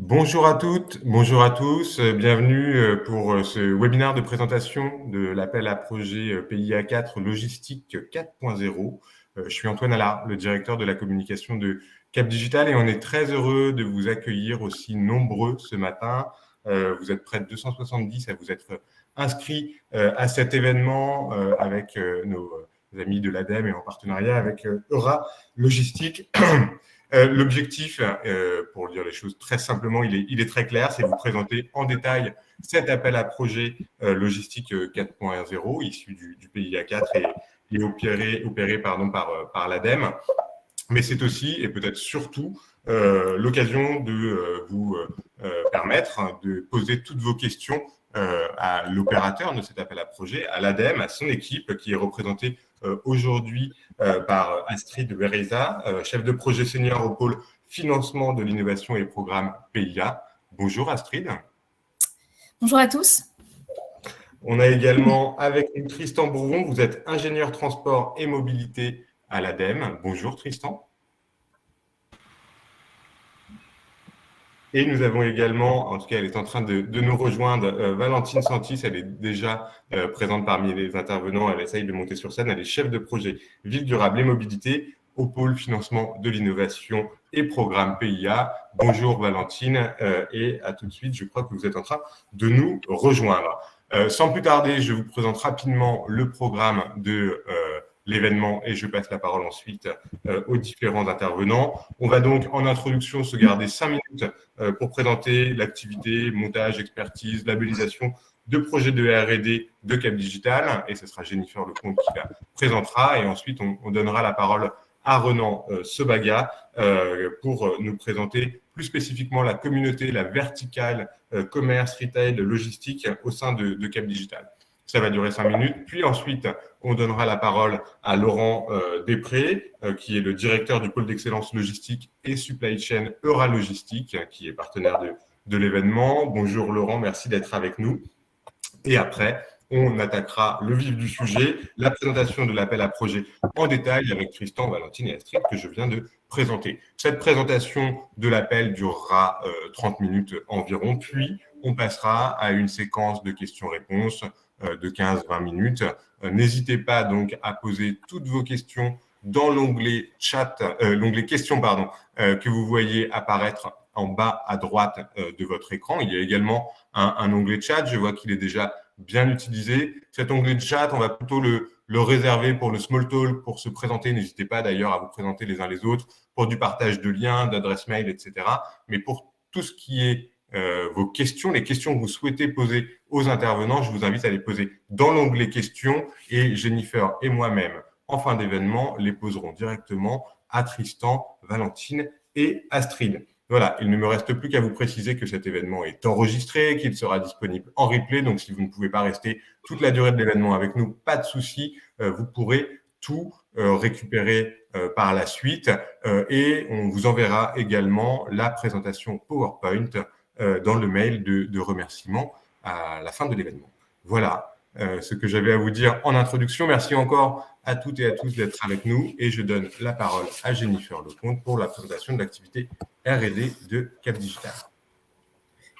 Bonjour à toutes, bonjour à tous, bienvenue pour ce webinaire de présentation de l'appel à projet PIA 4 Logistique 4.0. Je suis Antoine Allard, le directeur de la communication de Cap Digital et on est très heureux de vous accueillir aussi nombreux ce matin. Vous êtes près de 270 à vous être inscrits à cet événement avec nos amis de l'ADEME et en partenariat avec Eura Logistique. L'objectif, pour dire les choses très simplement, il est très clair, c'est vous présenter en détail cet appel à projet logistique 4.0 issu du PIA 4 et opéré par l'ADEME. Mais c'est aussi, et peut-être surtout, l'occasion de vous permettre de poser toutes vos questions à l'opérateur de cet appel à projet, à l'ADEME, à son équipe qui est représentée aujourd'hui par Astrid Bereza, chef de projet senior au pôle financement de l'innovation et programme PIA. Bonjour Astrid. Bonjour à tous. On a également avec nous Tristan Bourvon, vous êtes ingénieur transport et mobilité à l'ADEME. Bonjour Tristan. Et nous avons également, en tout cas elle est en train de nous rejoindre, Valentine Santis, elle est déjà présente parmi les intervenants, elle essaye de monter sur scène, elle est chef de projet Ville durable et mobilité au pôle financement de l'innovation et programme PIA. Bonjour Valentine et à tout de suite, je crois que vous êtes en train de nous rejoindre. Sans plus tarder, je vous présente rapidement le programme de l'événement et je passe la parole ensuite aux différents intervenants. On va donc en introduction se garder 5 minutes pour présenter l'activité, montage, expertise, labellisation de projets de R&D de Cap Digital et ce sera Jennifer Lecomte qui la présentera et ensuite on donnera la parole à Renan Sebaga pour nous présenter plus spécifiquement la communauté, la verticale commerce, retail, logistique au sein de Cap Digital. Ça va durer 5 minutes. Puis ensuite, on donnera la parole à Laurent Després, qui est le directeur du pôle d'excellence logistique et supply chain Eura Logistique, qui est partenaire de l'événement. Bonjour Laurent, merci d'être avec nous. Et après, on attaquera le vif du sujet, la présentation de l'appel à projet en détail avec Tristan, Valentine et Astrid que je viens de présenter. Cette présentation de l'appel durera 30 minutes environ, puis on passera à une séquence de questions-réponses de 15-20 minutes. N'hésitez pas donc à poser toutes vos questions dans l'onglet l'onglet questions que vous voyez apparaître en bas à droite de votre écran. Il y a également un onglet chat. Je vois qu'il est déjà bien utilisé. Cet onglet de chat, on va plutôt le réserver pour le small talk, pour se présenter. N'hésitez pas d'ailleurs à vous présenter les uns les autres, pour du partage de liens, d'adresses mail, etc. Mais pour tout ce qui est vos questions, les questions que vous souhaitez poser aux intervenants, je vous invite à les poser dans l'onglet questions et Jennifer et moi-même, en fin d'événement, les poseront directement à Tristan, Valentine et Astrid. Voilà, il ne me reste plus qu'à vous préciser que cet événement est enregistré, qu'il sera disponible en replay. Donc, si vous ne pouvez pas rester toute la durée de l'événement avec nous, pas de souci, vous pourrez tout récupérer par la suite. Et on vous enverra également la présentation PowerPoint dans le mail de remerciement à la fin de l'événement. Voilà ce que j'avais à vous dire en introduction. Merci encore à toutes et à tous d'être avec nous et je donne la parole à Jennifer Lecomte pour la présentation de l'activité R&D de Cap Digital.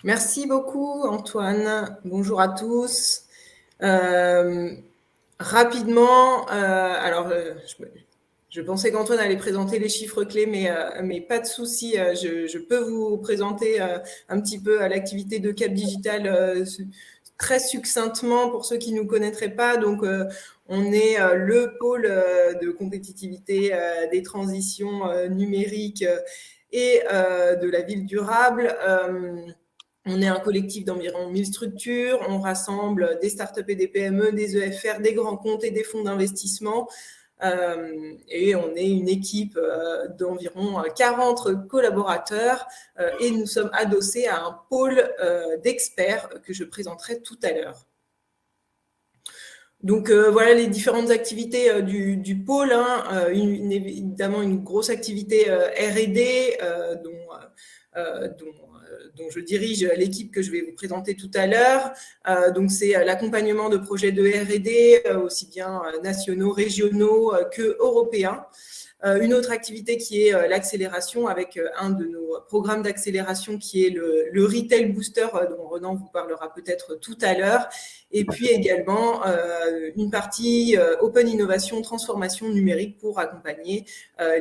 Merci beaucoup Antoine. Bonjour à tous. Rapidement, je pensais qu'Antoine allait présenter les chiffres clés, mais pas de souci. Je peux vous présenter un petit peu l'activité de Cap Digital très succinctement pour ceux qui ne nous connaîtraient pas. Donc, on est le pôle de compétitivité des transitions numériques et de la ville durable. On est un collectif d'environ 1000 structures. On rassemble des startups et des PME, des EFR, des grands comptes et des fonds d'investissement. Et on est une équipe d'environ 40 collaborateurs et nous sommes adossés à un pôle d'experts que je présenterai tout à l'heure. Donc voilà les différentes activités du pôle, évidemment une grosse activité R&D dont je dirige l'équipe que je vais vous présenter tout à l'heure. Donc, c'est l'accompagnement de projets de R&D, aussi bien nationaux, régionaux que européens. Une autre activité qui est l'accélération avec un de nos programmes d'accélération qui est le Retail Booster dont Renan vous parlera peut-être tout à l'heure. Et puis également une partie Open Innovation, transformation numérique pour accompagner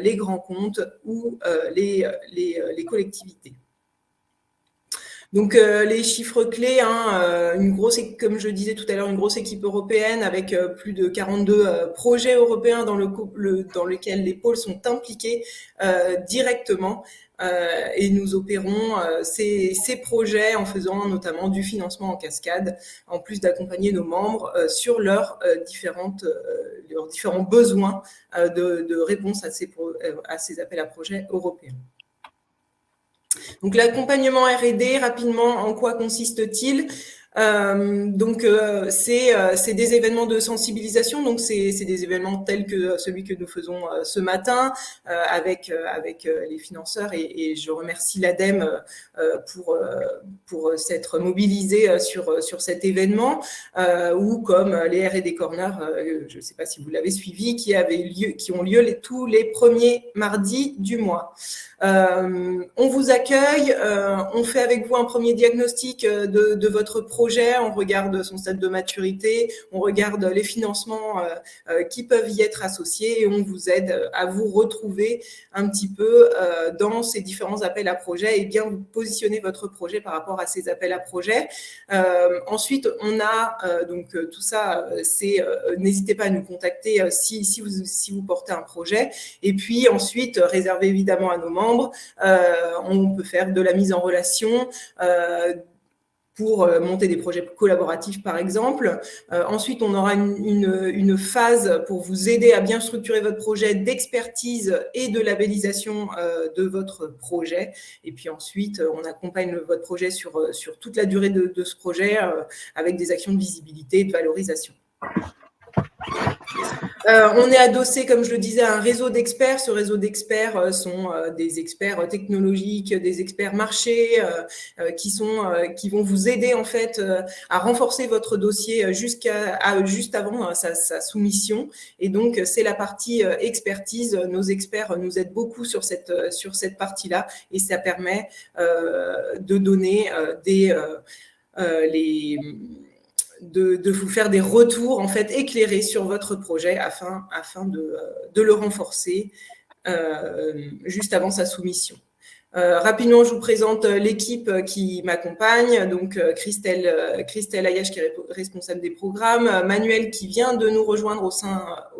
les grands comptes ou les collectivités. Donc, les chiffres clés, comme je disais tout à l'heure, une grosse équipe européenne avec plus de 42 projets européens dans lesquels les pôles sont impliqués directement. Et nous opérons ces projets en faisant notamment du financement en cascade, en plus d'accompagner nos membres sur leurs différents besoins de réponse à ces appels à projets européens. Donc, l'accompagnement R&D, rapidement, en quoi consiste-t-il ? C'est des événements de sensibilisation, donc c'est des événements tels que celui que nous faisons ce matin avec les financeurs et je remercie l'ADEME pour s'être mobilisé sur cet événement ou comme les R&D Corner, je ne sais pas si vous l'avez suivi, qui ont lieu tous les premiers mardis du mois. On vous accueille, on fait avec vous un premier diagnostic de votre projet, on regarde son stade de maturité, on regarde les financements qui peuvent y être associés et on vous aide à vous retrouver un petit peu dans ces différents appels à projets et bien vous positionner votre projet par rapport à ces appels à projets. Ensuite, on a donc tout ça, n'hésitez pas à nous contacter si vous portez un projet. Et puis ensuite, réservé évidemment à nos membres, on peut faire de la mise en relation pour monter des projets collaboratifs, par exemple. Ensuite, on aura une phase pour vous aider à bien structurer votre projet d'expertise et de labellisation de votre projet. Et puis ensuite, on accompagne votre projet sur toute la durée de ce projet avec des actions de visibilité et de valorisation. On est adossé, comme je le disais, à un réseau d'experts. Ce réseau d'experts sont des experts technologiques, des experts marchés qui vont vous aider en fait à renforcer votre dossier juste avant sa soumission. Et donc, c'est la partie expertise. Nos experts nous aident beaucoup sur cette partie-là et ça permet de donner de vous faire des retours en fait éclairés sur votre projet afin de le renforcer juste avant sa soumission. Rapidement, je vous présente l'équipe qui m'accompagne. Donc, Christelle Ayache, qui est responsable des programmes. Manuel, qui vient de nous rejoindre au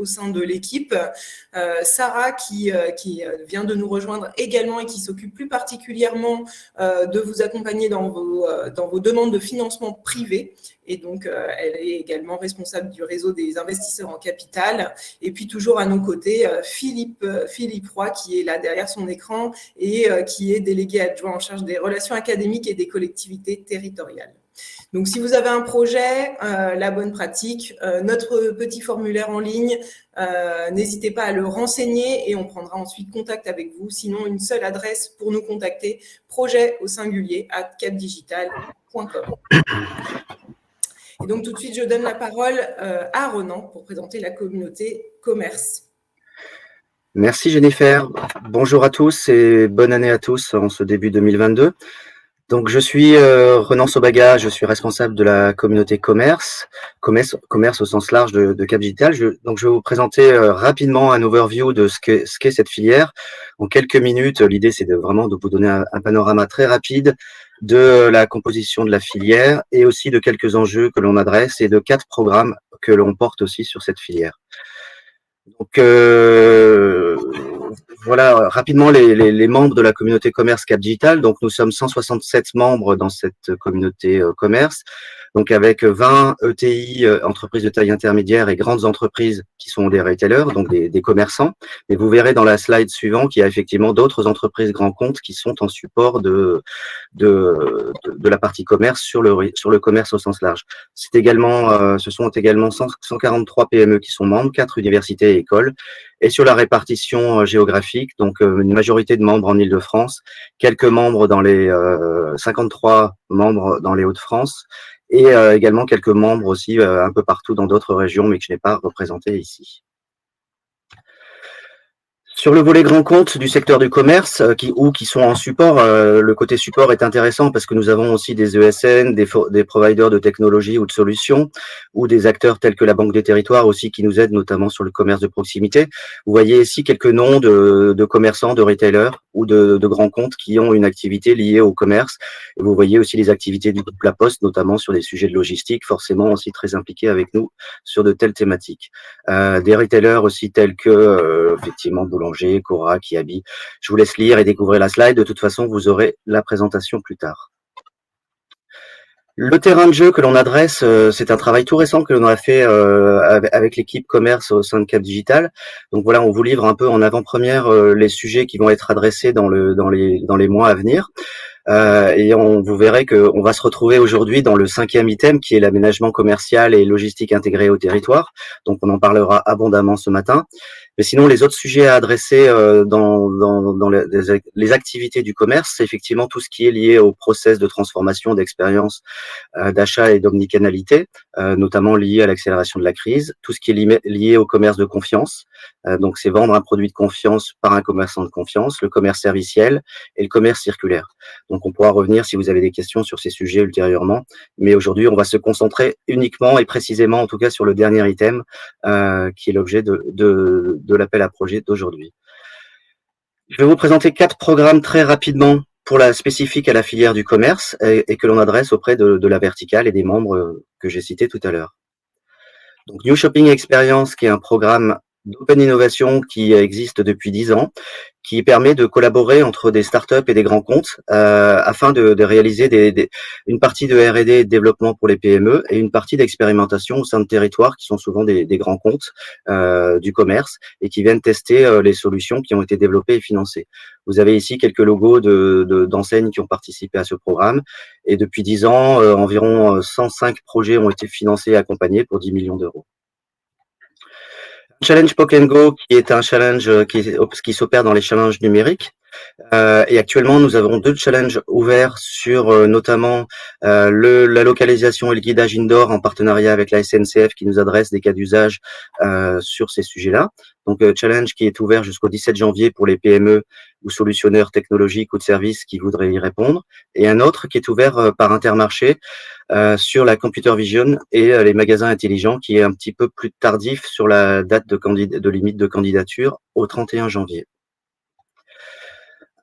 sein de l'équipe. Sarah, qui vient de nous rejoindre également et qui s'occupe plus particulièrement de vous accompagner dans vos demandes de financement privé. Et donc, elle est également responsable du réseau des investisseurs en capital. Et puis, toujours à nos côtés, Philippe Roy, qui est là derrière son écran et qui est délégué adjoint en charge des relations académiques et des collectivités territoriales. Donc, si vous avez un projet, la bonne pratique, notre petit formulaire en ligne, n'hésitez pas à le renseigner et on prendra ensuite contact avec vous. Sinon, une seule adresse pour nous contacter, projet@capdigital.com. Et donc, tout de suite, je donne la parole à Renan pour présenter la communauté commerce. Merci Jennifer. Bonjour à tous et bonne année à tous en ce début 2022. Donc, je suis Renan Sobaga, je suis responsable de la communauté commerce au sens large de Capdigital. Donc, je vais vous présenter rapidement un overview de ce qu'est cette filière. En quelques minutes, l'idée, c'est vraiment de vous donner un panorama très rapide de la composition de la filière et aussi de quelques enjeux que l'on adresse et de 4 programmes que l'on porte aussi sur cette filière. Donc, voilà rapidement les membres de la communauté commerce Capdigital. Donc, nous sommes 167 membres dans cette communauté commerce. Donc, avec 20 ETI, entreprises de taille intermédiaire et grandes entreprises qui sont des retailers, donc des commerçants. Et vous verrez dans la slide suivante qu'il y a effectivement d'autres entreprises grands comptes qui sont en support de la partie commerce sur le commerce au sens large. Ce sont également 143 PME qui sont membres, 4 universités et écoles. Et sur la répartition géographique, donc une majorité de membres en Île-de-France, quelques membres dans les 53 membres dans les Hauts-de-France et également quelques membres aussi un peu partout dans d'autres régions, mais que je n'ai pas représentés ici. Sur le volet grand compte du secteur du commerce, qui sont en support, le côté support est intéressant parce que nous avons aussi des ESN, des providers de technologies ou de solutions, ou des acteurs tels que la Banque des Territoires aussi qui nous aident notamment sur le commerce de proximité. Vous voyez ici quelques noms de commerçants, de retailers ou de grands comptes qui ont une activité liée au commerce. Et vous voyez aussi les activités du groupe La Poste, notamment sur des sujets de logistique, forcément aussi très impliqués avec nous sur de telles thématiques. Des retailers aussi tels que effectivement Boulanger, Cora, Kiabi. Je vous laisse lire et découvrir la slide. De toute façon, vous aurez la présentation plus tard. Le terrain de jeu que l'on adresse, c'est un travail tout récent que l'on a fait avec l'équipe commerce au sein de Cap Digital. Donc voilà, on vous livre un peu en avant-première les sujets qui vont être adressés dans les mois à venir. Et vous verrez qu'on va se retrouver aujourd'hui dans le 5e item qui est l'aménagement commercial et logistique intégré au territoire. Donc on en parlera abondamment ce matin. Mais sinon, les autres sujets à adresser dans les activités du commerce, c'est effectivement tout ce qui est lié au process de transformation, d'expérience, d'achat et d'omnicanalité, notamment lié à l'accélération de la crise. Tout ce qui est lié au commerce de confiance, donc c'est vendre un produit de confiance par un commerçant de confiance, le commerce serviciel et le commerce circulaire. Donc on pourra revenir si vous avez des questions sur ces sujets ultérieurement. Mais aujourd'hui, on va se concentrer uniquement et précisément, en tout cas, sur le dernier item qui est l'objet de l'appel à projet d'aujourd'hui. Je vais vous présenter 4 programmes très rapidement pour la spécifique à la filière du commerce et que l'on adresse auprès de la verticale et des membres que j'ai cités tout à l'heure. Donc New Shopping Experience, qui est un programme d'open innovation qui existe depuis 10 ans, qui permet de collaborer entre des startups et des grands comptes afin de réaliser une partie de R&D et de développement pour les PME et une partie d'expérimentation au sein de territoires qui sont souvent des grands comptes du commerce et qui viennent tester les solutions qui ont été développées et financées. Vous avez ici quelques logos d'enseignes qui ont participé à ce programme et depuis 10 ans, environ 105 projets ont été financés et accompagnés pour 10 millions d'euros. Challenge Poke & Go, qui est un challenge qui s'opère dans les challenges numériques. Et actuellement, nous avons 2 challenges ouverts sur notamment la localisation et le guidage indoor en partenariat avec la SNCF qui nous adresse des cas d'usage sur ces sujets-là. Donc, challenge qui est ouvert jusqu'au 17 janvier pour les PME ou solutionnaires technologiques ou de services qui voudraient y répondre. Et un autre qui est ouvert par Intermarché sur la computer vision et les magasins intelligents qui est un petit peu plus tardif sur la date de limite de candidature au 31 janvier.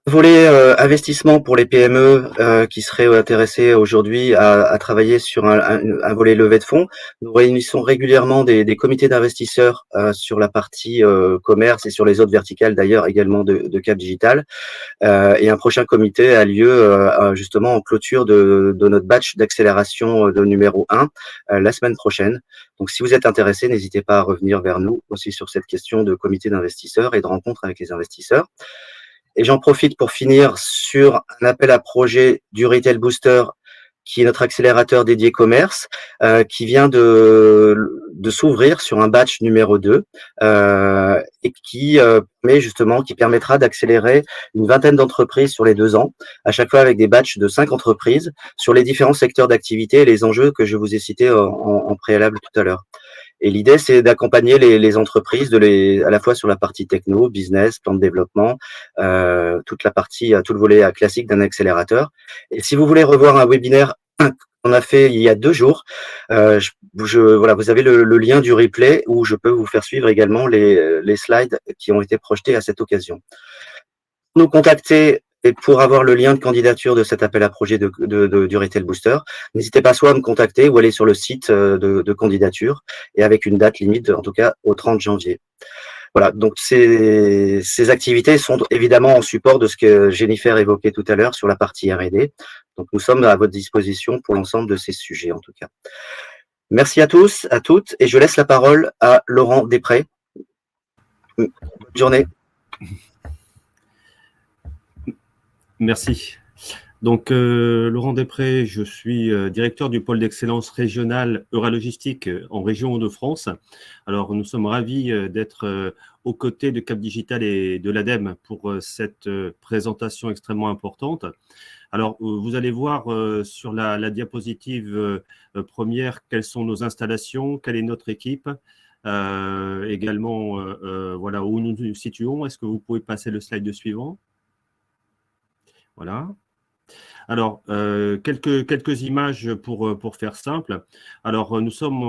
Volet investissement pour les PME qui seraient intéressés aujourd'hui à travailler sur un volet levée de fonds. Nous réunissons régulièrement des comités d'investisseurs sur la partie commerce et sur les autres verticales d'ailleurs également de Cap Digital. Et un prochain comité a lieu justement en clôture de notre batch d'accélération de numéro 1 la semaine prochaine. Donc si vous êtes intéressé, n'hésitez pas à revenir vers nous aussi sur cette question de comité d'investisseurs et de rencontre avec les investisseurs. Et j'en profite pour finir sur un appel à projet du Retail Booster, qui est notre accélérateur dédié commerce, qui vient de s'ouvrir sur un batch numéro 2 et qui permettra d'accélérer une vingtaine d'entreprises sur les 2 ans, à chaque fois avec des batchs de 5 entreprises sur les différents secteurs d'activité et les enjeux que je vous ai cités en préalable tout à l'heure. Et l'idée, c'est d'accompagner les entreprises à la fois sur la partie techno, business, plan de développement, tout le volet classique d'un accélérateur. Et si vous voulez revoir un webinaire qu'on a fait il y a 2 jours, voilà, vous avez le lien du replay où je peux vous faire suivre également les slides qui ont été projetés à cette occasion. Nous contacter et pour avoir le lien de candidature de cet appel à projet du Retail Booster, n'hésitez pas soit à me contacter ou aller sur le site de candidature et avec une date limite, en tout cas au 30 janvier. Voilà, donc ces activités sont évidemment en support de ce que Jennifer évoquait tout à l'heure sur la partie R&D. Donc nous sommes à votre disposition pour l'ensemble de ces sujets en tout cas. Merci à tous, à toutes, et je laisse la parole à Laurent Després. Bonne journée. Merci. Donc, Laurent Després, je suis directeur du pôle d'excellence régional Euralogistique en région Hauts-de-France. Alors, nous sommes ravis d'être aux côtés de Cap Digital et de l'ADEME pour cette présentation extrêmement importante. Alors, vous allez voir sur la diapositive première quelles sont nos installations, quelle est notre équipe. également voilà, où nous nous situons. Est-ce que vous pouvez passer le slide suivant? Voilà. Alors, quelques images pour faire simple. Alors, nous sommes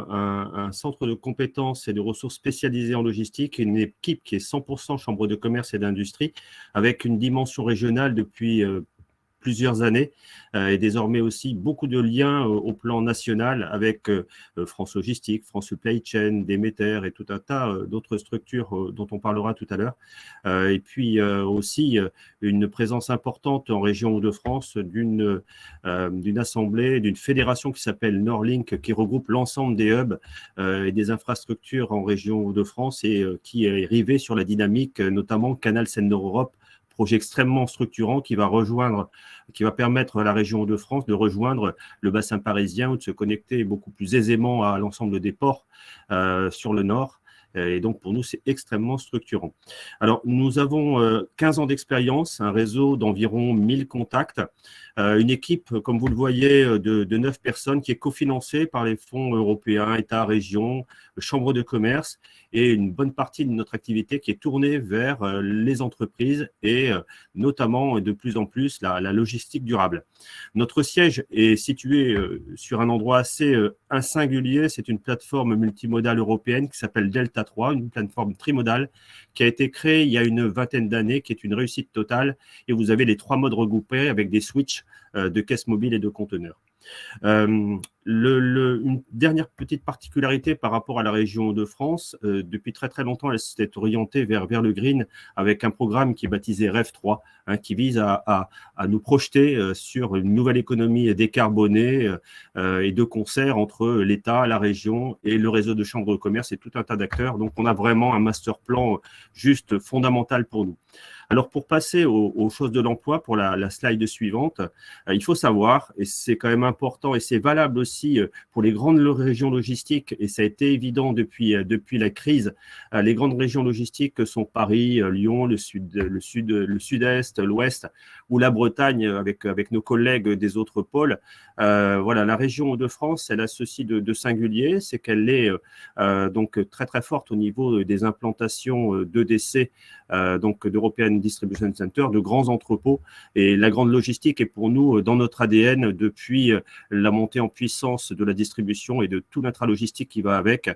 un centre de compétences et de ressources spécialisées en logistique, une équipe qui est 100% chambre de commerce et d'industrie, avec une dimension régionale depuis plusieurs années et désormais aussi beaucoup de liens au plan national avec France Logistique, France Supply Chain, Demeter et tout un tas d'autres structures dont on parlera tout à l'heure. Et puis aussi une présence importante en région Hauts-de-France d'une assemblée, d'une fédération qui s'appelle Norlink, qui regroupe l'ensemble des hubs et des infrastructures en région Hauts-de-France et qui est rivée sur la dynamique, notamment Canal Seine-Nord-Europe, projet extrêmement structurant qui va permettre à la région Hauts-de-France de rejoindre le bassin parisien ou de se connecter beaucoup plus aisément à l'ensemble des ports sur le nord. Et donc, pour nous, c'est extrêmement structurant. Alors, nous avons 15 ans d'expérience, un réseau d'environ 1000 contacts, une équipe, comme vous le voyez, de 9 personnes qui est cofinancée par les fonds européens, États, régions, chambres de commerce et une bonne partie de notre activité qui est tournée vers les entreprises et notamment, de plus en plus, la logistique durable. Notre siège est situé sur un endroit assez singulier. C'est une plateforme multimodale européenne qui s'appelle Delta 3, une plateforme trimodale qui a été créée il y a une vingtaine d'années, qui est une réussite totale. Et vous avez les 3 modes regroupés avec des switches de caisses mobiles et de conteneurs. Une dernière petite particularité par rapport à la région de France, depuis très très longtemps, elle s'est orientée vers le green avec un programme qui est baptisé REV 3, qui vise à nous projeter sur une nouvelle économie décarbonée et de concert entre l'État, la région et le réseau de chambres de commerce et tout un tas d'acteurs. Donc, on a vraiment un master plan juste fondamental pour nous. Alors, pour passer aux choses de l'emploi, pour la slide suivante, il faut savoir, et c'est quand même important, et c'est valable aussi pour les grandes régions logistiques, et ça a été évident depuis la crise, les grandes régions logistiques sont Paris, Lyon, le sud-est, l'ouest, ou la Bretagne avec nos collègues des autres pôles. Voilà, la région Hauts-de-France, elle a ceci de singulier, c'est qu'elle est donc très très forte au niveau des implantations d'EDC, donc d'European Distribution Center, de grands entrepôts. Et la grande logistique est pour nous dans notre ADN depuis la montée en puissance de la distribution et de tout l'intralogistique qui va avec.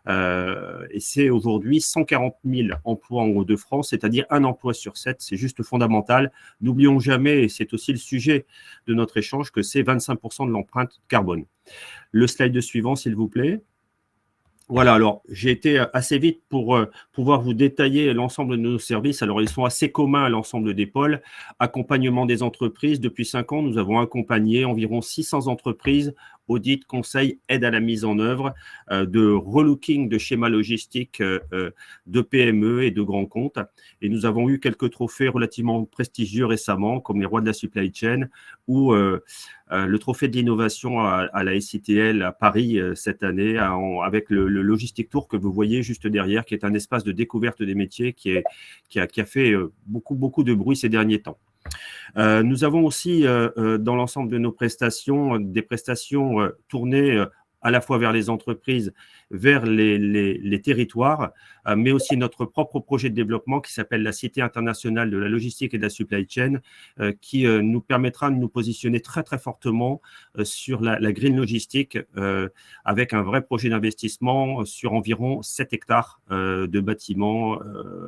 Et c'est aujourd'hui 140 000 emplois en Hauts-de-France, c'est-à-dire un emploi sur 7. C'est juste fondamental. N'oublions jamais, et c'est aussi le sujet de notre échange, que c'est 25% de l'empreinte carbone. Le slide suivant, s'il vous plaît. Voilà, alors j'ai été assez vite pour pouvoir vous détailler l'ensemble de nos services. Alors, ils sont assez communs à l'ensemble des pôles. Accompagnement des entreprises. Depuis 5 ans, nous avons accompagné environ 600 entreprises, audit, conseil, aide à la mise en œuvre, de relooking de schémas logistiques de PME et de grands comptes. Et nous avons eu quelques trophées relativement prestigieux récemment, comme les rois de la supply chain ou le trophée de l'innovation à la SITL à Paris cette année avec le Logistic Tour que vous voyez juste derrière, qui est un espace de découverte des métiers qui a fait beaucoup de bruit ces derniers temps. Nous avons aussi dans l'ensemble de nos prestations des prestations tournées à la fois vers les entreprises, vers les territoires, mais aussi notre propre projet de développement qui s'appelle la Cité internationale de la logistique et de la supply chain, qui nous permettra de nous positionner très très fortement sur la green logistique, avec un vrai projet d'investissement sur environ 7 hectares de bâtiments,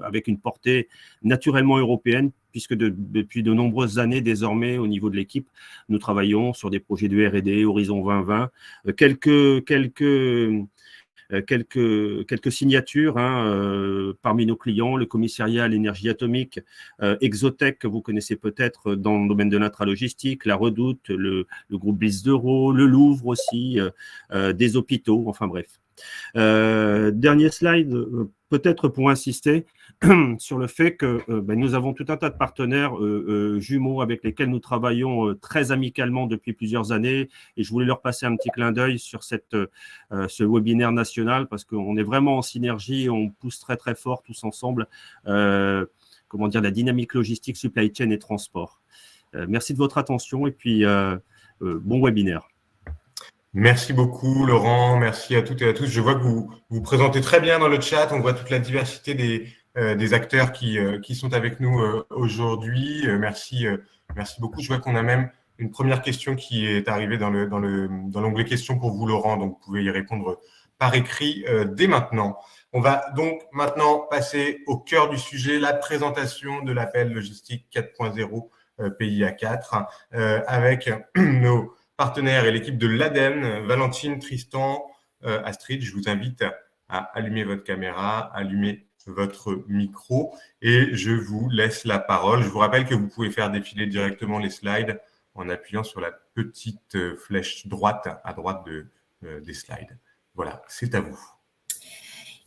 avec une portée naturellement européenne, puisque depuis de nombreuses années désormais au niveau de l'équipe, nous travaillons sur des projets de R&D, Horizon 2020, quelques signatures parmi nos clients, le commissariat à l'énergie atomique, Exotech, que vous connaissez peut-être dans le domaine de l'intralogistique, la Redoute, le groupe Bliss d'Euro, le Louvre aussi, des hôpitaux, enfin bref. Dernier slide, peut-être pour insister sur le fait que nous avons tout un tas de partenaires jumeaux avec lesquels nous travaillons très amicalement depuis plusieurs années, et je voulais leur passer un petit clin d'œil sur ce webinaire national parce qu'on est vraiment en synergie, on pousse très très fort tous ensemble la dynamique logistique, supply chain et transport. Merci de votre attention et puis bon webinaire. Merci beaucoup, Laurent. Merci à toutes et à tous. Je vois que vous vous présentez très bien dans le chat. On voit toute la diversité des acteurs qui sont avec nous aujourd'hui. Merci beaucoup. Je vois qu'on a même une première question qui est arrivée dans l'onglet questions pour vous, Laurent. Donc, vous pouvez y répondre par écrit dès maintenant. On va donc maintenant passer au cœur du sujet, la présentation de l'appel logistique 4.0 PIA 4 avec nos partenaires et l'équipe de l'ADEME, Valentine, Tristan, Astrid. Je vous invite à allumer votre caméra, allumer votre micro et je vous laisse la parole. Je vous rappelle que vous pouvez faire défiler directement les slides en appuyant sur la petite flèche droite à droite des slides. Voilà, c'est à vous.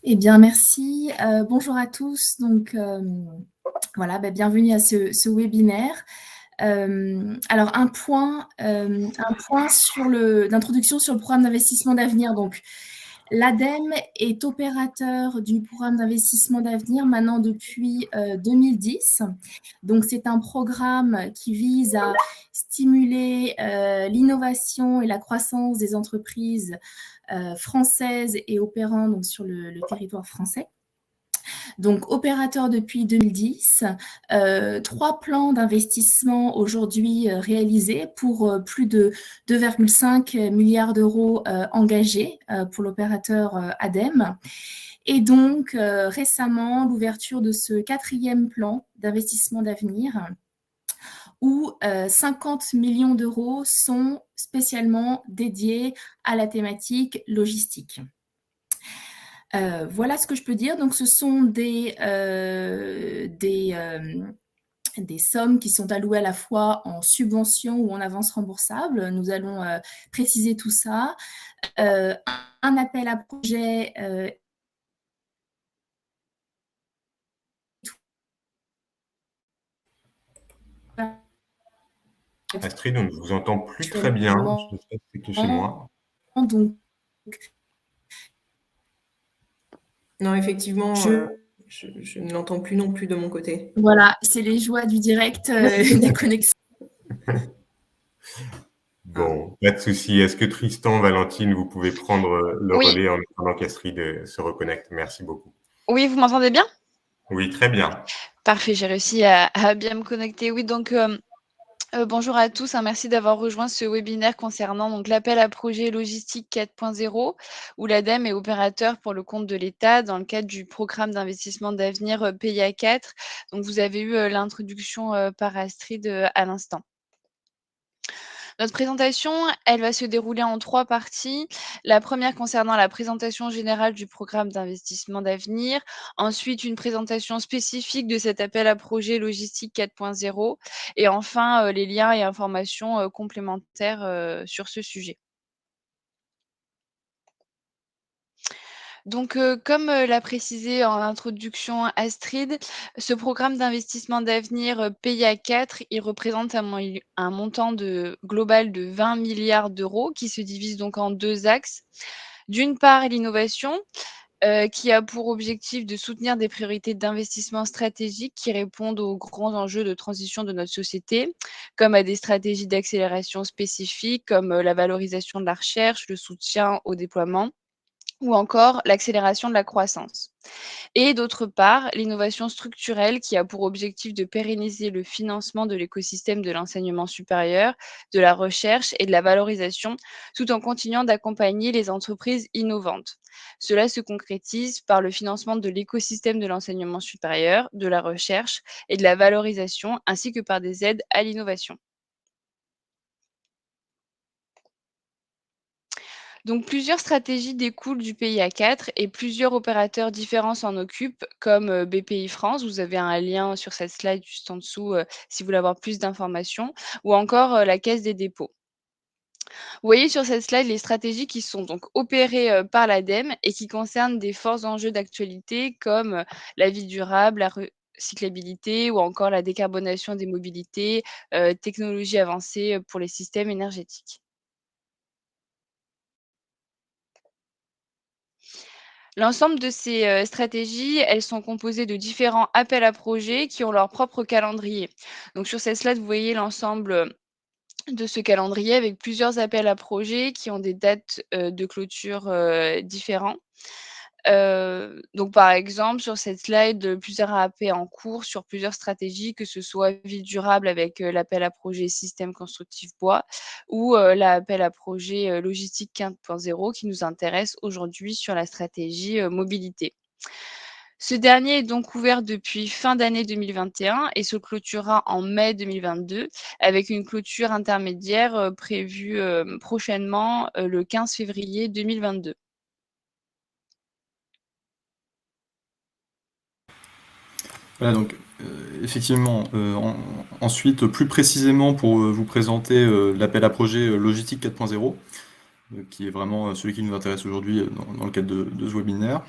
Eh bien, merci. Bonjour à tous. Donc, voilà, bienvenue à ce webinaire. Alors, un point d'introduction sur le programme d'investissement d'avenir. Donc, l'ADEME est opérateur du programme d'investissement d'avenir maintenant depuis 2010. Donc, c'est un programme qui vise à stimuler l'innovation et la croissance des entreprises françaises et opérant donc, sur le territoire français. Donc, opérateur depuis 2010, 3 plans d'investissement aujourd'hui réalisés pour plus de 2,5 milliards d'euros engagés pour l'opérateur ADEME. Et donc, récemment, l'ouverture de ce 4e plan d'investissement d'avenir où 50 millions d'euros sont spécialement dédiés à la thématique logistique. Voilà ce que je peux dire. Donc, ce sont des sommes qui sont allouées à la fois en subvention ou en avance remboursable. Nous allons préciser tout ça. Un appel à projet Astrid, on ne vous entend plus très bien. Je sais pas si c'est que chez moi. Donc, Non, effectivement, je ne l'entends plus non plus de mon côté. Voilà, c'est les joies du direct, des connexions. Bon, pas de souci. Est-ce que Tristan, Valentine, vous pouvez prendre le relais en attendant qu'Astrid se reconnecte? Merci beaucoup. Oui, vous m'entendez bien? Oui, très bien. Parfait, j'ai réussi à bien me connecter. Oui, donc bonjour à tous, merci d'avoir rejoint ce webinaire concernant donc l'appel à projet logistique 4.0 où l'ADEME est opérateur pour le compte de l'État dans le cadre du programme d'investissement d'avenir PIA 4. Donc vous avez eu l'introduction par Astrid à l'instant. Notre présentation, elle va se dérouler en 3 parties. La première concernant la présentation générale du programme d'investissement d'avenir. Ensuite, une présentation spécifique de cet appel à projet logistique 4.0. Et enfin, les liens et informations complémentaires sur ce sujet. Donc, comme l'a précisé en introduction Astrid, ce programme d'investissement d'avenir PIA 4, il représente un montant global de 20 milliards d'euros qui se divise donc en 2 axes. D'une part, l'innovation, qui a pour objectif de soutenir des priorités d'investissement stratégiques qui répondent aux grands enjeux de transition de notre société, comme à des stratégies d'accélération spécifiques, comme la valorisation de la recherche, le soutien au déploiement ou encore l'accélération de la croissance. Et d'autre part, l'innovation structurelle qui a pour objectif de pérenniser le financement de l'écosystème de l'enseignement supérieur, de la recherche et de la valorisation, tout en continuant d'accompagner les entreprises innovantes. Cela se concrétise par le financement de l'écosystème de l'enseignement supérieur, de la recherche et de la valorisation, ainsi que par des aides à l'innovation. Donc, plusieurs stratégies découlent du PIA 4 et plusieurs opérateurs différents s'en occupent, comme BPI France. Vous avez un lien sur cette slide juste en dessous si vous voulez avoir plus d'informations, ou encore la Caisse des dépôts. Vous voyez sur cette slide les stratégies qui sont donc opérées par l'ADEME et qui concernent des forts enjeux d'actualité comme la vie durable, la recyclabilité ou encore la décarbonation des mobilités, technologies avancées pour les systèmes énergétiques. L'ensemble de ces stratégies, elles sont composées de différents appels à projets qui ont leur propre calendrier. Donc sur cette slide, vous voyez l'ensemble de ce calendrier avec plusieurs appels à projets qui ont des dates, de clôture, différents. Donc par exemple, sur cette slide, plusieurs AP en cours sur plusieurs stratégies, que ce soit ville durable avec, l'appel à projet système constructif bois ou, l'appel à projet, logistique 4.0 qui nous intéresse aujourd'hui sur la stratégie, mobilité. Ce dernier est donc ouvert depuis fin d'année 2021 et se clôturera en mai 2022 avec une clôture intermédiaire, prévue, prochainement, le 15 février 2022. Voilà, donc effectivement, ensuite, plus précisément pour vous présenter l'appel à projet Logistique 4.0, qui est vraiment celui qui nous intéresse aujourd'hui dans le cadre de ce webinaire.